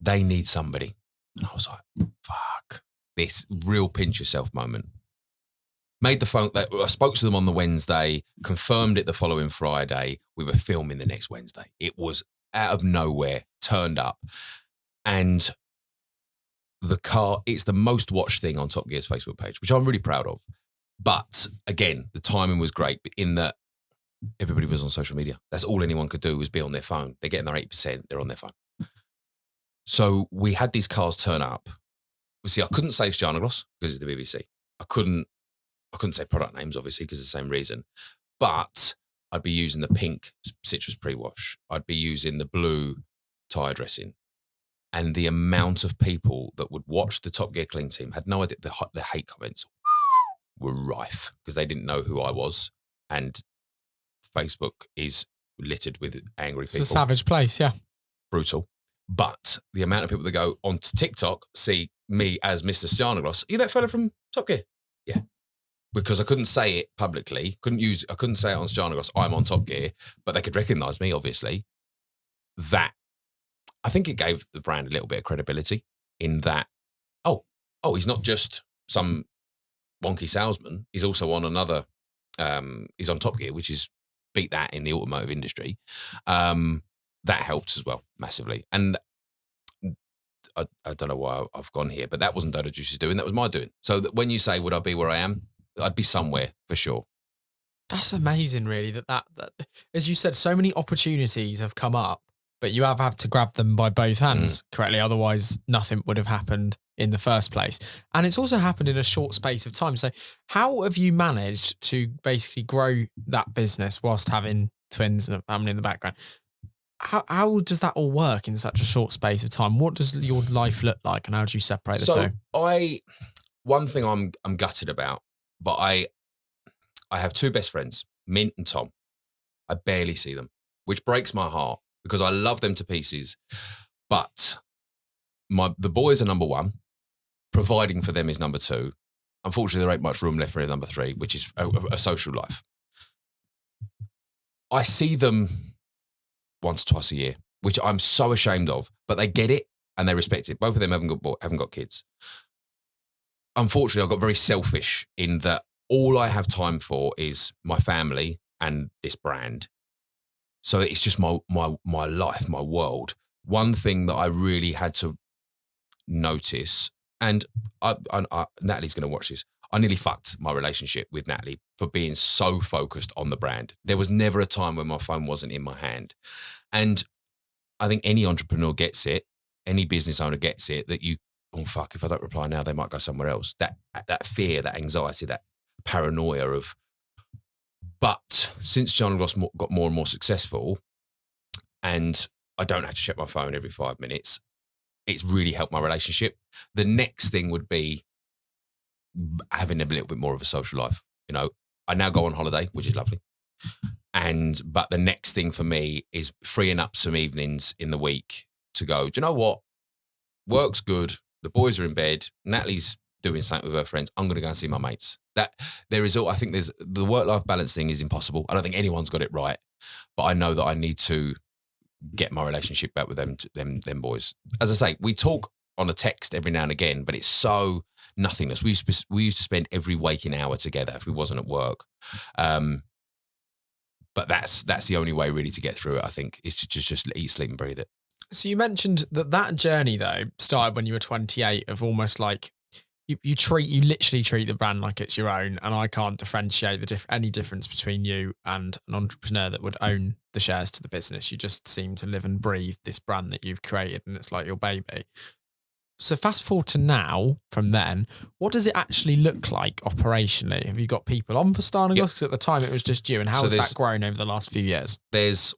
They need somebody. And I was like, fuck. This real pinch yourself moment. Made the phone. I spoke to them on the Wednesday, confirmed it the following Friday. We were filming the next Wednesday. It was out of nowhere, turned up. And the car, it's the most watched thing on Top Gear's Facebook page, which I'm really proud of. But again, the timing was great in that everybody was on social media. That's all anyone could do was be on their phone. They're getting their 8%, they're on their phone. So we had these cars turn up. See, I couldn't say Stjarnagloss because it's the BBC. I couldn't say product names, obviously, because of the same reason. But I'd be using the pink citrus pre-wash. I'd be using the blue tyre dressing. And the amount of people that would watch the Top Gear Clean Team had no idea. The hate comments were rife because they didn't know who I was. And Facebook is littered with angry people. It's a savage place, yeah. Brutal. But the amount of people that go onto TikTok see me as Mr. Stjarnagloss. Are you that fella from Top Gear? Yeah. Because I couldn't say it publicly. I couldn't say it on Stjarnagloss. I'm on Top Gear, but they could recognize me, obviously. That, I think it gave the brand a little bit of credibility in that, oh, he's not just some wonky salesman. He's also on another, he's on Top Gear, which is beat that in the automotive industry. That helped as well massively. And I don't know why I've gone here, but that wasn't Dodo Juice's doing. That was my doing. So that when you say, would I be where I am? I'd be somewhere for sure. That's amazing, really, that as you said, so many opportunities have come up, but you have had to grab them by both hands correctly. Otherwise, nothing would have happened in the first place. And it's also happened in a short space of time. So how have you managed to basically grow that business whilst having twins and a family in the background? How does that all work in such a short space of time? What does your life look like and how do you separate the two? One thing I'm gutted about, but I have two best friends, Mint and Tom. I barely see them, which breaks my heart because I love them to pieces. But the boys are number one. Providing for them is number two. Unfortunately, there ain't much room left for number three, which is a social life. I see them once or twice a year, which I'm so ashamed of, but they get it and they respect it. Both of them haven't got kids. Unfortunately, I got very selfish in that all I have time for is my family and this brand. So it's just my life, my world. One thing that I really had to notice, and Natalie's going to watch this, I nearly fucked my relationship with Natalie for being so focused on the brand. There was never a time when my phone wasn't in my hand. And I think any entrepreneur gets it, any business owner gets it, that you, oh fuck, if I don't reply now, they might go somewhere else. That fear, that anxiety, that paranoia of, but since Stjarnagloss got more and more successful and I don't have to check my phone every 5 minutes, it's really helped my relationship. The next thing would be having a little bit more of a social life. You know, I now go on holiday, which is lovely. But the next thing for me is freeing up some evenings in the week to go, do you know what? Work's good. The boys are in bed. Natalie's doing something with her friends. I'm going to go and see my mates. I think there's the work-life balance thing is impossible. I don't think anyone's got it right, but I know that I need to get my relationship back with them boys. As I say, we talk on a text every now and again, but it's so nothingness. We used to spend every waking hour together if we wasn't at work. But that's the only way really to get through it, I think, is to just eat, sleep and breathe it. So you mentioned that journey though started when you were 28 of almost like you literally treat the brand like it's your own, and I can't differentiate any difference between you and an entrepreneur that would own the shares to the business. You just seem to live and breathe this brand that you've created and it's like your baby. So fast forward to now from then, what does it actually look like operationally? Have you got people on for Stjarnagloss? Because at the time it was just you. And how has that grown over the last few years? There's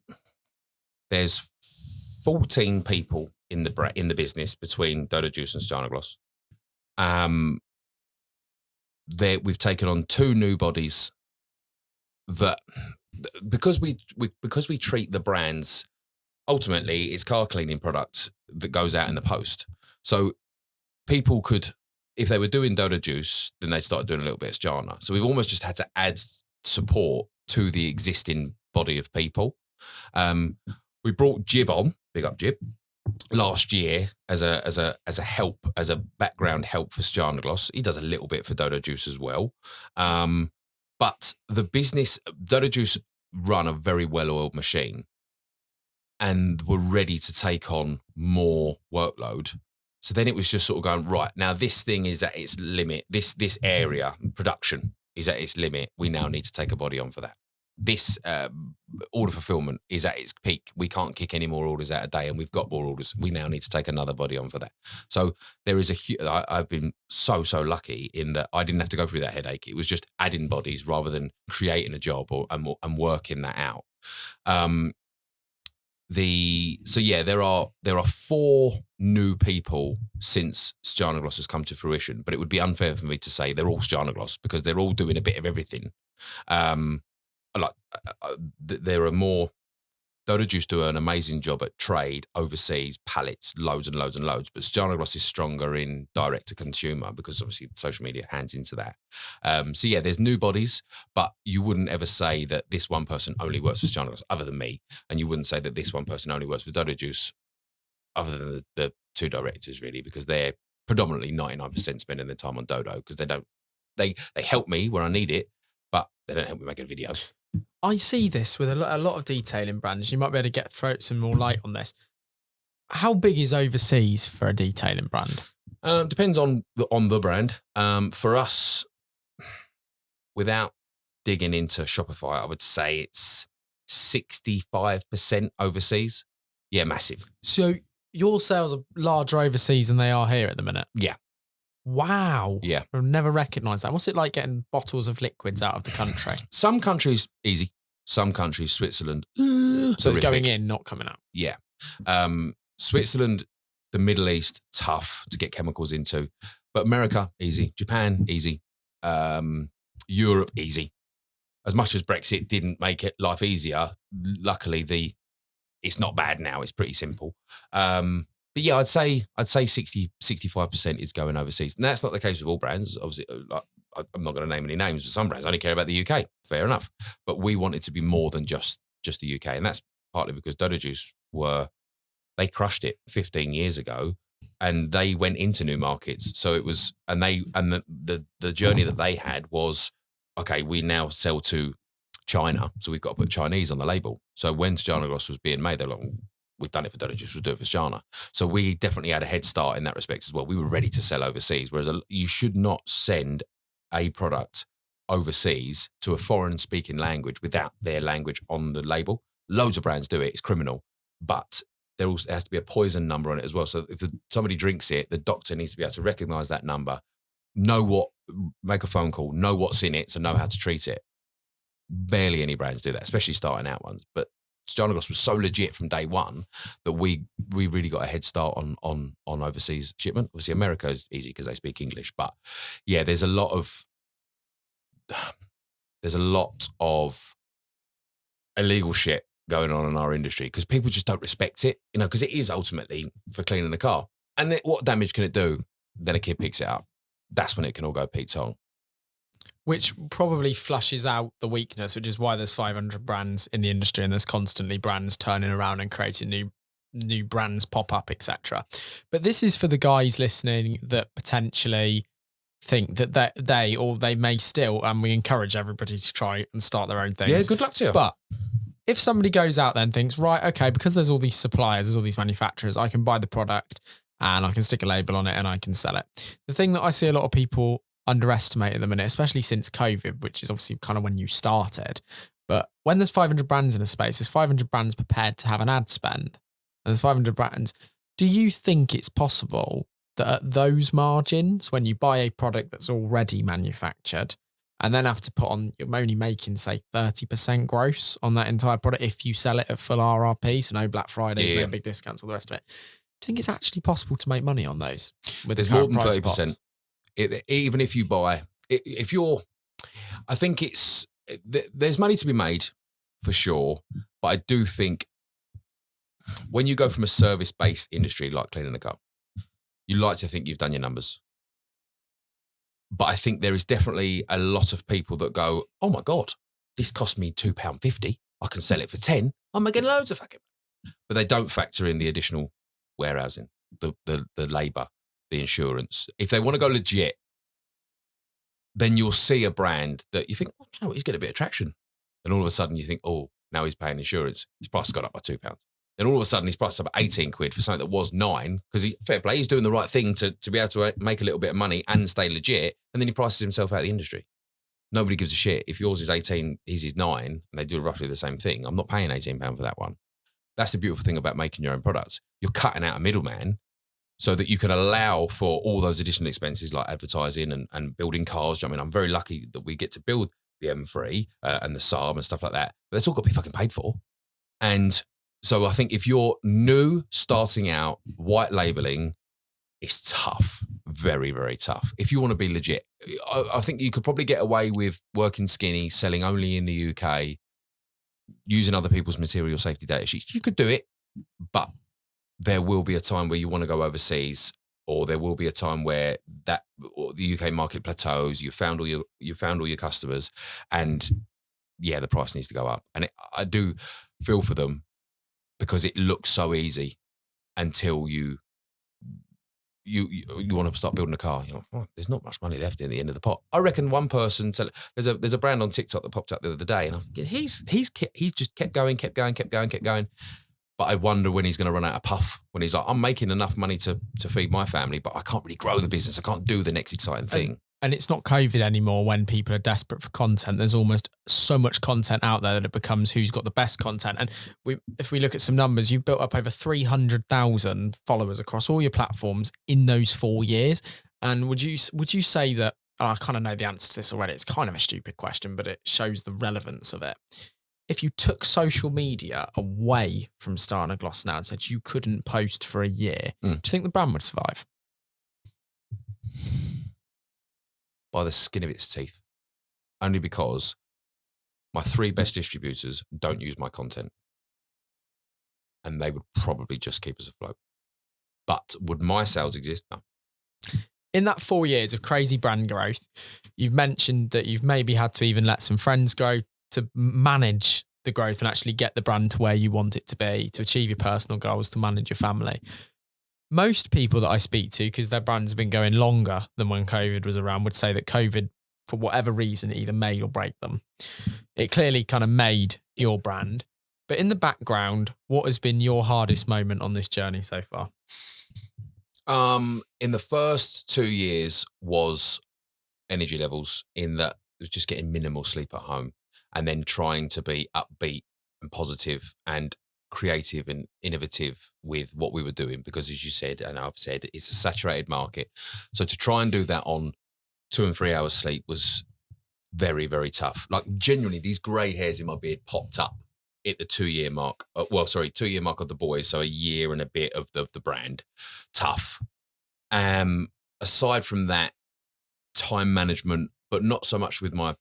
14 people in the business between Dodo Juice and Stjarnagloss. We've taken on 2 new bodies that because we treat the brands, ultimately it's car cleaning product that goes out in the post. So people could, if they were doing Dodo Juice, then they'd start doing a little bit of Stjarna. So we've almost just had to add support to the existing body of people. We brought Jib on, big up Jib, last year as a help, as a background help for Stjarnagloss. He does a little bit for Dodo Juice as well. But the business, Dodo Juice run a very well-oiled machine and were ready to take on more workload. So then it was just sort of going, right, now this thing is at its limit. This area, production, is at its limit. We now need to take a body on for that. This order fulfillment is at its peak. We can't kick any more orders out a day, and we've got more orders. We now need to take another body on for that. So there is I've been so lucky in that I didn't have to go through that headache. It was just adding bodies rather than creating a job and working that out. There are 4 new people since Stjarnagloss has come to fruition, but it would be unfair for me to say they're all Stjarnagloss because they're all doing a bit of everything. There are more. Dodo Juice do an amazing job at trade, overseas, pallets, loads and loads and loads. But Stjarnagloss is stronger in direct to consumer because obviously social media hands into that. There's new bodies, but you wouldn't ever say that this one person only works for Stjarnagloss other than me. And you wouldn't say that this one person only works for Dodo Juice other than the 2 directors, really, because they're predominantly 99% spending their time on Dodo because they help me where I need it, but they don't help me make a video. I see this with a lot of detailing brands. You might be able to throw some more light on this. How big is overseas for a detailing brand? Depends on the brand. For us, without digging into Shopify, I would say it's 65% overseas. Yeah, massive. So your sales are larger overseas than they are here at the minute? Yeah. Wow. Yeah. I've never recognised that. What's it like getting bottles of liquids out of the country? Some countries, easy. Some countries, Switzerland. So it's going in, not coming out. Yeah. Switzerland, the Middle East, tough to get chemicals into. But America, easy. Japan, easy. Europe, easy. As much as Brexit didn't make life easier, luckily it's not bad now. It's pretty simple. But yeah, I'd say 65% is going overseas. And that's not the case with all brands. Obviously, I'm not going to name any names, but some brands only care about the UK. Fair enough. But we want it to be more than just the UK. And that's partly because Dodo Juice they crushed it 15 years ago and they went into new markets. So it was, and the journey that they had was, okay, we now sell to China. So we've got to put Chinese on the label. So when Stjarnagloss was being made, they're like, we've done it for Dodo Juice, we'll do it for Stjarna. So we definitely had a head start in that respect as well. We were ready to sell overseas, whereas you should not send a product overseas to a foreign speaking language without their language on the label. Loads of brands do it. It's criminal. But there has to be a poison number on it as well. So if somebody drinks it, the doctor needs to be able to recognize that number, make a phone call, know what's in it, so know how to treat it. Barely any brands do that, especially starting out ones. But Stjarnagloss was so legit from day one that we really got a head start on overseas shipment. Obviously, America is easy because they speak English. But yeah, there's a lot of illegal shit going on in our industry because people just don't respect it, because it is ultimately for cleaning the car. And what damage can it do? Then a kid picks it up. That's when it can all go Pete's Hole. Which probably flushes out the weakness, which is why there's 500 brands in the industry and there's constantly brands turning around and creating new brands pop up, etc. But this is for the guys listening that potentially think that they may still, and we encourage everybody to try and start their own things. Yeah, good luck to you. But if somebody goes out there and thinks, right, okay, because there's all these suppliers, there's all these manufacturers, I can buy the product and I can stick a label on it and I can sell it. The thing that I see a lot of people underestimate at the minute, especially since COVID, which is obviously kind of when you started. But when there's 500 brands in a space, there's 500 brands prepared to have an ad spend. And there's 500 brands. Do you think it's possible that at those margins, when you buy a product that's already manufactured and then have to put on, you're only making, say, 30% gross on that entire product if you sell it at full RRP, so no Black Fridays, no big discounts, all the rest of it. Do you think it's actually possible to make money on those? There's more than 30%. Even if you buy, if you're, I think there's money to be made for sure, but I do think when you go from a service-based industry like cleaning a car, you like to think you've done your numbers. But I think there is definitely a lot of people that go, oh my God, this cost me £2.50. I can sell it for 10. I'm making loads of fucking money. But they don't factor in the additional warehousing, the labour, the insurance. If they want to go legit, then you'll see a brand that you think, oh, you know what, he's getting a bit of traction. And all of a sudden you think, oh, now he's paying insurance. His price has gone up by £2. Then all of a sudden his price is up 18 quid for something that was 9, because fair play, he's doing the right thing to be able to make a little bit of money and stay legit. And then he prices himself out of the industry. Nobody gives a shit. If yours is 18, his is 9, and they do roughly the same thing, I'm not paying £18 for that one. That's the beautiful thing about making your own products. You're cutting out a middleman so that you can allow for all those additional expenses like advertising and building cars. I mean, I'm very lucky that we get to build the M3 and the Saab and stuff like that. But that's all got to be fucking paid for. And so I think if you're new, starting out, white labeling, it's tough. Very, very tough. If you want to be legit, I think you could probably get away with working skinny, selling only in the UK, using other people's material safety data sheets. You could do it, but there will be a time where you want to go overseas, or there will be a time where the UK market plateaus. You found all your customers, and yeah, the price needs to go up. And I do feel for them, because it looks so easy until you want to start building a car. You're like, oh, there's not much money left in the end of the pot. I reckon one person, there's a brand on TikTok that popped up the other day, and he's just kept going. But I wonder when he's going to run out of puff, when he's like, I'm making enough money to feed my family, but I can't really grow the business. I can't do the next exciting thing. And it's not COVID anymore when people are desperate for content. There's almost so much content out there that it becomes who's got the best content. And if we look at some numbers, you've built up over 300,000 followers across all your platforms in those 4 years. And would you say that, I kind of know the answer to this already, it's kind of a stupid question, but it shows the relevance of it. If you took social media away from Stjarnagloss now and said you couldn't post for a year, do you think the brand would survive? By the skin of its teeth. Only because my 3 best distributors don't use my content. And they would probably just keep us afloat. But would my sales exist? No. In that 4 years of crazy brand growth, you've mentioned that you've maybe had to even let some friends go to manage the growth and actually get the brand to where you want it to be, to achieve your personal goals, to manage your family. Most people that I speak to, because their brands have been going longer than when COVID was around, would say that COVID, for whatever reason, either made or break them. It clearly kind of made your brand. But in the background, what has been your hardest moment on this journey so far? In the first 2 years was energy levels, in that it was just getting minimal sleep at home, and then trying to be upbeat and positive and creative and innovative with what we were doing, because as you said, and I've said, it's a saturated market. So to try and do that on 2 and 3 hours sleep was very, very tough. Like genuinely, these grey hairs in my beard popped up at the 2 year mark. 2 year mark of the boys. So a year and a bit of the brand. Tough. Aside from that, time management, but not so much with my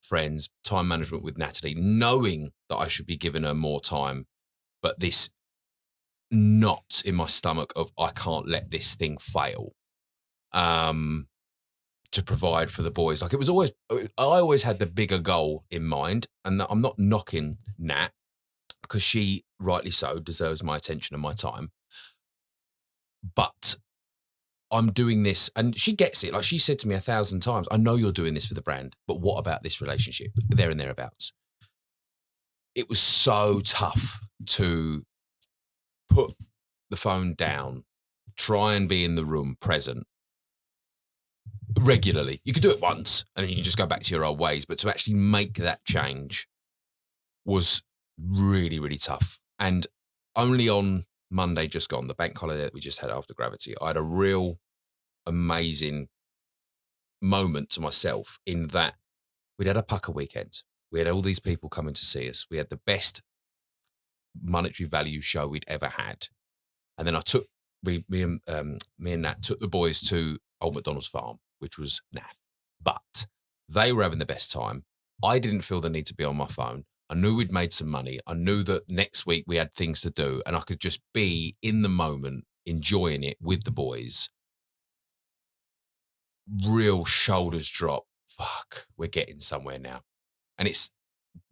friends, time management with Natalie, knowing that I should be giving her more time, but this knot in my stomach of I can't let this thing fail, to provide for the boys. Like I always had the bigger goal in mind, and I'm not knocking Nat, because she, rightly so, deserves my attention and my time. But I'm doing this, and she gets it. Like she said to me 1,000 times, I know you're doing this for the brand, but what about this relationship? There and thereabouts. It was so tough to put the phone down, try and be in the room present regularly. You could do it once and then you can just go back to your old ways, but to actually make that change was really, really tough. And only on Monday just gone, the bank holiday that we just had after Gravity, I had a real amazing moment to myself in that we'd had a pucker weekend. We had all these people coming to see us. We had the best monetary value show we'd ever had. And then I took, me and Nat took the boys to Old McDonald's farm, which was naff. But they were having the best time. I didn't feel the need to be on my phone. I knew we'd made some money. I knew that next week we had things to do and I could just be in the moment, enjoying it with the boys. Real shoulders drop. Fuck, we're getting somewhere now. And it's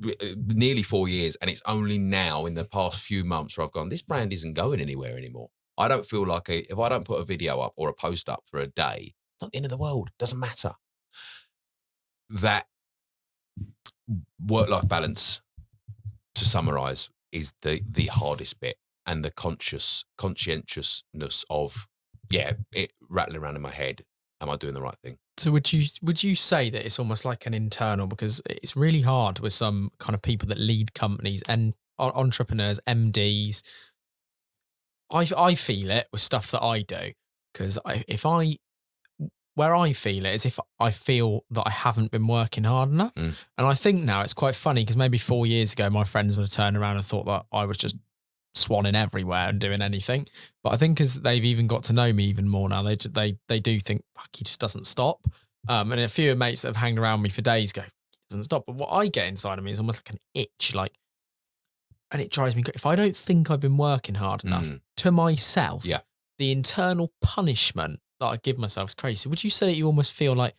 nearly 4 years. And it's only now in the past few months where I've gone, this brand isn't going anywhere anymore. I don't feel like if I don't put a video up or a post up for a day, it's not the end of the world. It doesn't matter. That work-life balance, to summarize, is the hardest bit, and the conscientiousness of, it rattling around in my head. Am I doing the right thing? So would you say that it's almost like an internal, because it's really hard with some kind of people that lead companies and entrepreneurs, MDs. I feel it with stuff that I do, because where I feel it is if I feel that I haven't been working hard enough. And I think now it's quite funny because maybe 4 years ago, my friends would have turned around and thought that I was just swanning everywhere and doing anything. But I think as they've even got to know me even more now, they do think, fuck, he just doesn't stop. And a few mates that have hanged around me for days go, he doesn't stop. But what I get inside of me is almost like an itch, and it drives me. If I don't think I've been working hard enough to myself, the internal punishment that I give myself is crazy. Would you say that you almost feel like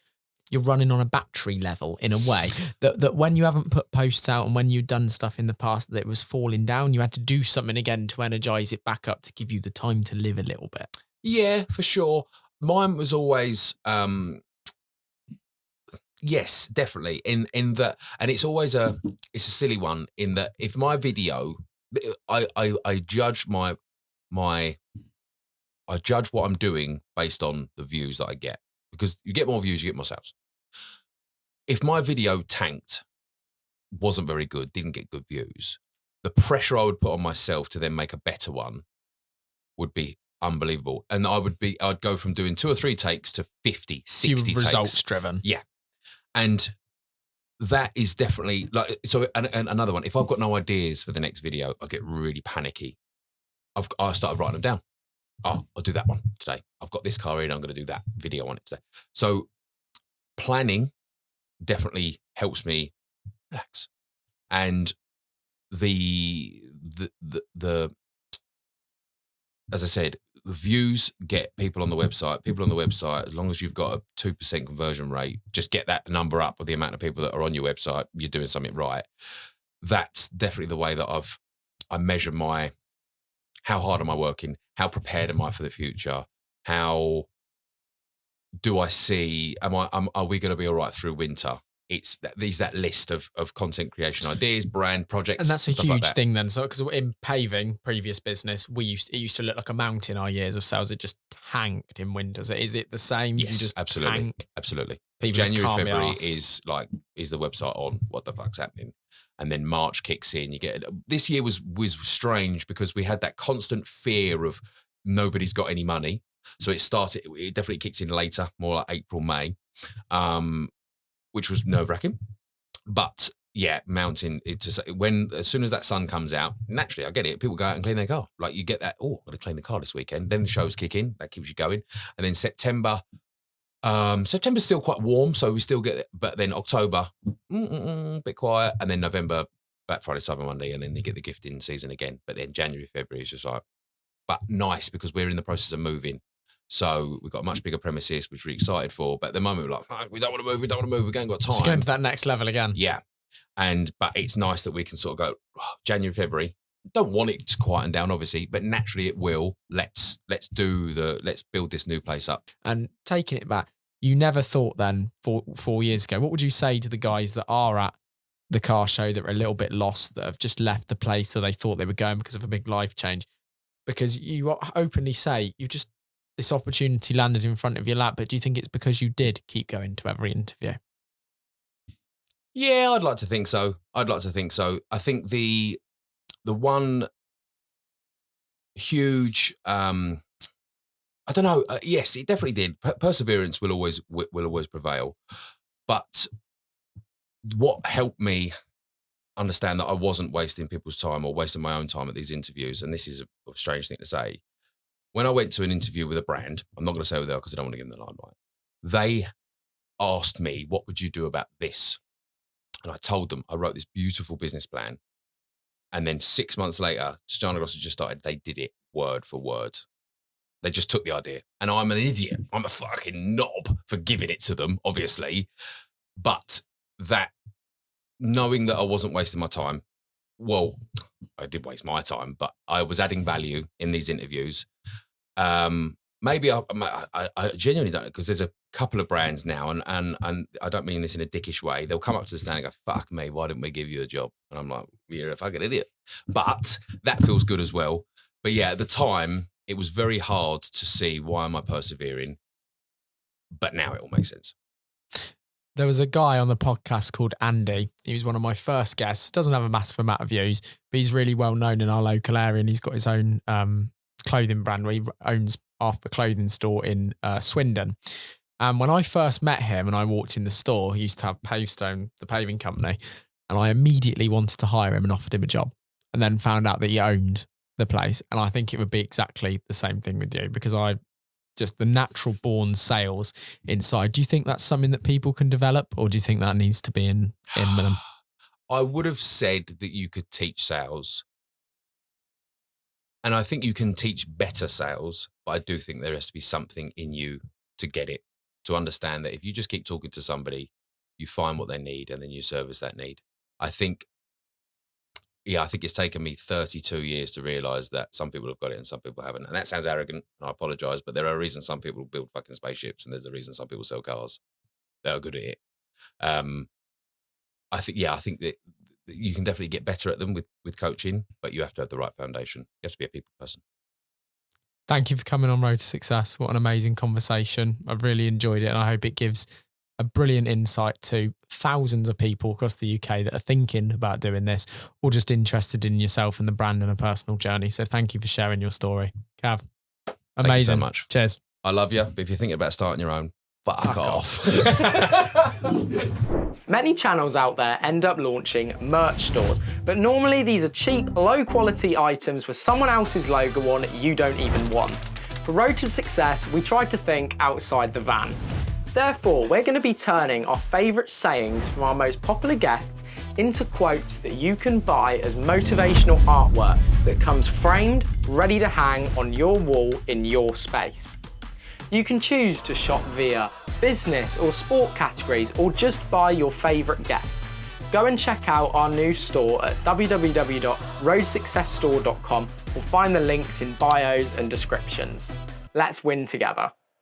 you're running on a battery level in a way that when you haven't put posts out and when you've done stuff in the past that it was falling down, you had to do something again to energize it back up to give you the time to live a little bit? Yeah, for sure. Mine was always, yes, definitely. In that, and it's always it's a silly one in that if my video, I judge I judge what I'm doing based on the views that I get, because you get more views, you get more sales. If my video tanked, wasn't very good, didn't get good views, the pressure I would put on myself to then make a better one would be unbelievable. And I'd go from doing 2 or 3 takes to 50, 60 takes. Results driven. Yeah. And that is definitely so. And another one, if I've got no ideas for the next video, I get really panicky. I started writing them down. Oh, I'll do that one today. I've got this car in, I'm going to do that video on it today. So planning definitely helps me relax. And the as I said, the views get people on the website. People on the website, as long as you've got a 2% conversion rate, just get that number up with the amount of people that are on your website, you're doing something right. That's definitely the way that I measure how hard am I working? How prepared am I for the future? How do I see, are we going to be all right through winter? It's that list of content creation ideas, brand projects. And that's a huge thing then. So, because in paving, previous business, it used to look like a mountain our years of sales. It just tanked in winters. Is it the same? Yes, you just absolutely. tank? Absolutely. People January, February is the website on, what the fuck's happening? And then March kicks in. You get this year was strange because we had that constant fear of nobody's got any money. So it definitely kicked in later, more like April, May, which was nerve-wracking. But yeah, mountain, as soon as that sun comes out, naturally, I get it. People go out and clean their car. Like you get that, I'm going to clean the car this weekend. Then the shows kick in. That keeps you going. And then September's still quite warm, so we still get it. But then October, a bit quiet. And then November, Black Friday, Cyber Monday. And then you get the gifting season again. But then January, February is just but nice because we're in the process of moving. So we've got a much bigger premises, which we're excited for. But at the moment, we're like, we don't want to move. We ain't got time. So going to that next level again. Yeah. But it's nice that we can sort of go January, February. Don't want it to quieten down, obviously, but naturally it will. Let's build this new place up. And taking it back, you never thought then 4 years ago, what would you say to the guys that are at the car show that are a little bit lost, that have just left the place where they thought they were going because of a big life change? Because you openly say this opportunity landed in front of your lap, but do you think it's because you did keep going to every interview? Yeah, I'd like to think so. I think the one huge I don't know. Yes, it definitely did. Perseverance will always prevail. But what helped me understand that I wasn't wasting people's time or wasting my own time at these interviews, and this is a strange thing to say. When I went to an interview with a brand, I'm not going to say who they are because I don't want to give them the limelight. They asked me, what would you do about this? And I told them, I wrote this beautiful business plan. And then 6 months later, Stjarnagloss had just started. They did it word for word. They just took the idea. And I'm an idiot. I'm a fucking knob for giving it to them, obviously. But that, knowing that I wasn't wasting my time, well, I did waste my time, but I was adding value in these interviews. Maybe I genuinely don't know, because there's a couple of brands now, and I don't mean this in a dickish way. They'll come up to the stand and go, "Fuck me, why didn't we give you a job?" And I'm like, "You're a fucking idiot." But that feels good as well. But yeah, at the time, it was very hard to see why am I persevering. But now it all makes sense. There was a guy on the podcast called Andy. He was one of my first guests. Doesn't have a massive amount of views, but he's really well known in our local area, and he's got his own clothing brand where he owns half the clothing store in Swindon. And when I first met him and I walked in the store, he used to have Pavestone, the paving company, and I immediately wanted to hire him and offered him a job, and then found out that he owned the place. And I think it would be exactly the same thing with you, because just the natural born sales inside. Do you think that's something that people can develop, or do you think that needs to be in them? I would have said that you could teach sales. And I think you can teach better sales, but I do think there has to be something in you to get it, to understand that if you just keep talking to somebody, you find what they need and then you service that need. I think it's taken me 32 years to realize that some people have got it and some people haven't. And that sounds arrogant, and I apologize, but there are reasons some people build fucking spaceships, and there's a reason some people sell cars. They are good at it. I think that you can definitely get better at them with coaching, but you have to have the right foundation. You have to be a people person. Thank you for coming on Road to Success. What an amazing conversation. I've really enjoyed it, and I hope it gives a brilliant insight to thousands of people across the UK that are thinking about doing this, or just interested in yourself and the brand and a personal journey. So thank you for sharing your story, Cav. Amazing. Thank you so much. Cheers. I love you, but if you're thinking about starting your own, fuck off. Many channels out there end up launching merch stores, but normally these are cheap, low quality items with someone else's logo on you don't even want. For Road to Success, we tried to think outside the van. Therefore, we're going to be turning our favourite sayings from our most popular guests into quotes that you can buy as motivational artwork that comes framed, ready to hang on your wall in your space. You can choose to shop via business or sport categories, or just buy your favourite guest. Go and check out our new store at www.roadsuccessstore.com or find the links in bios and descriptions. Let's win together.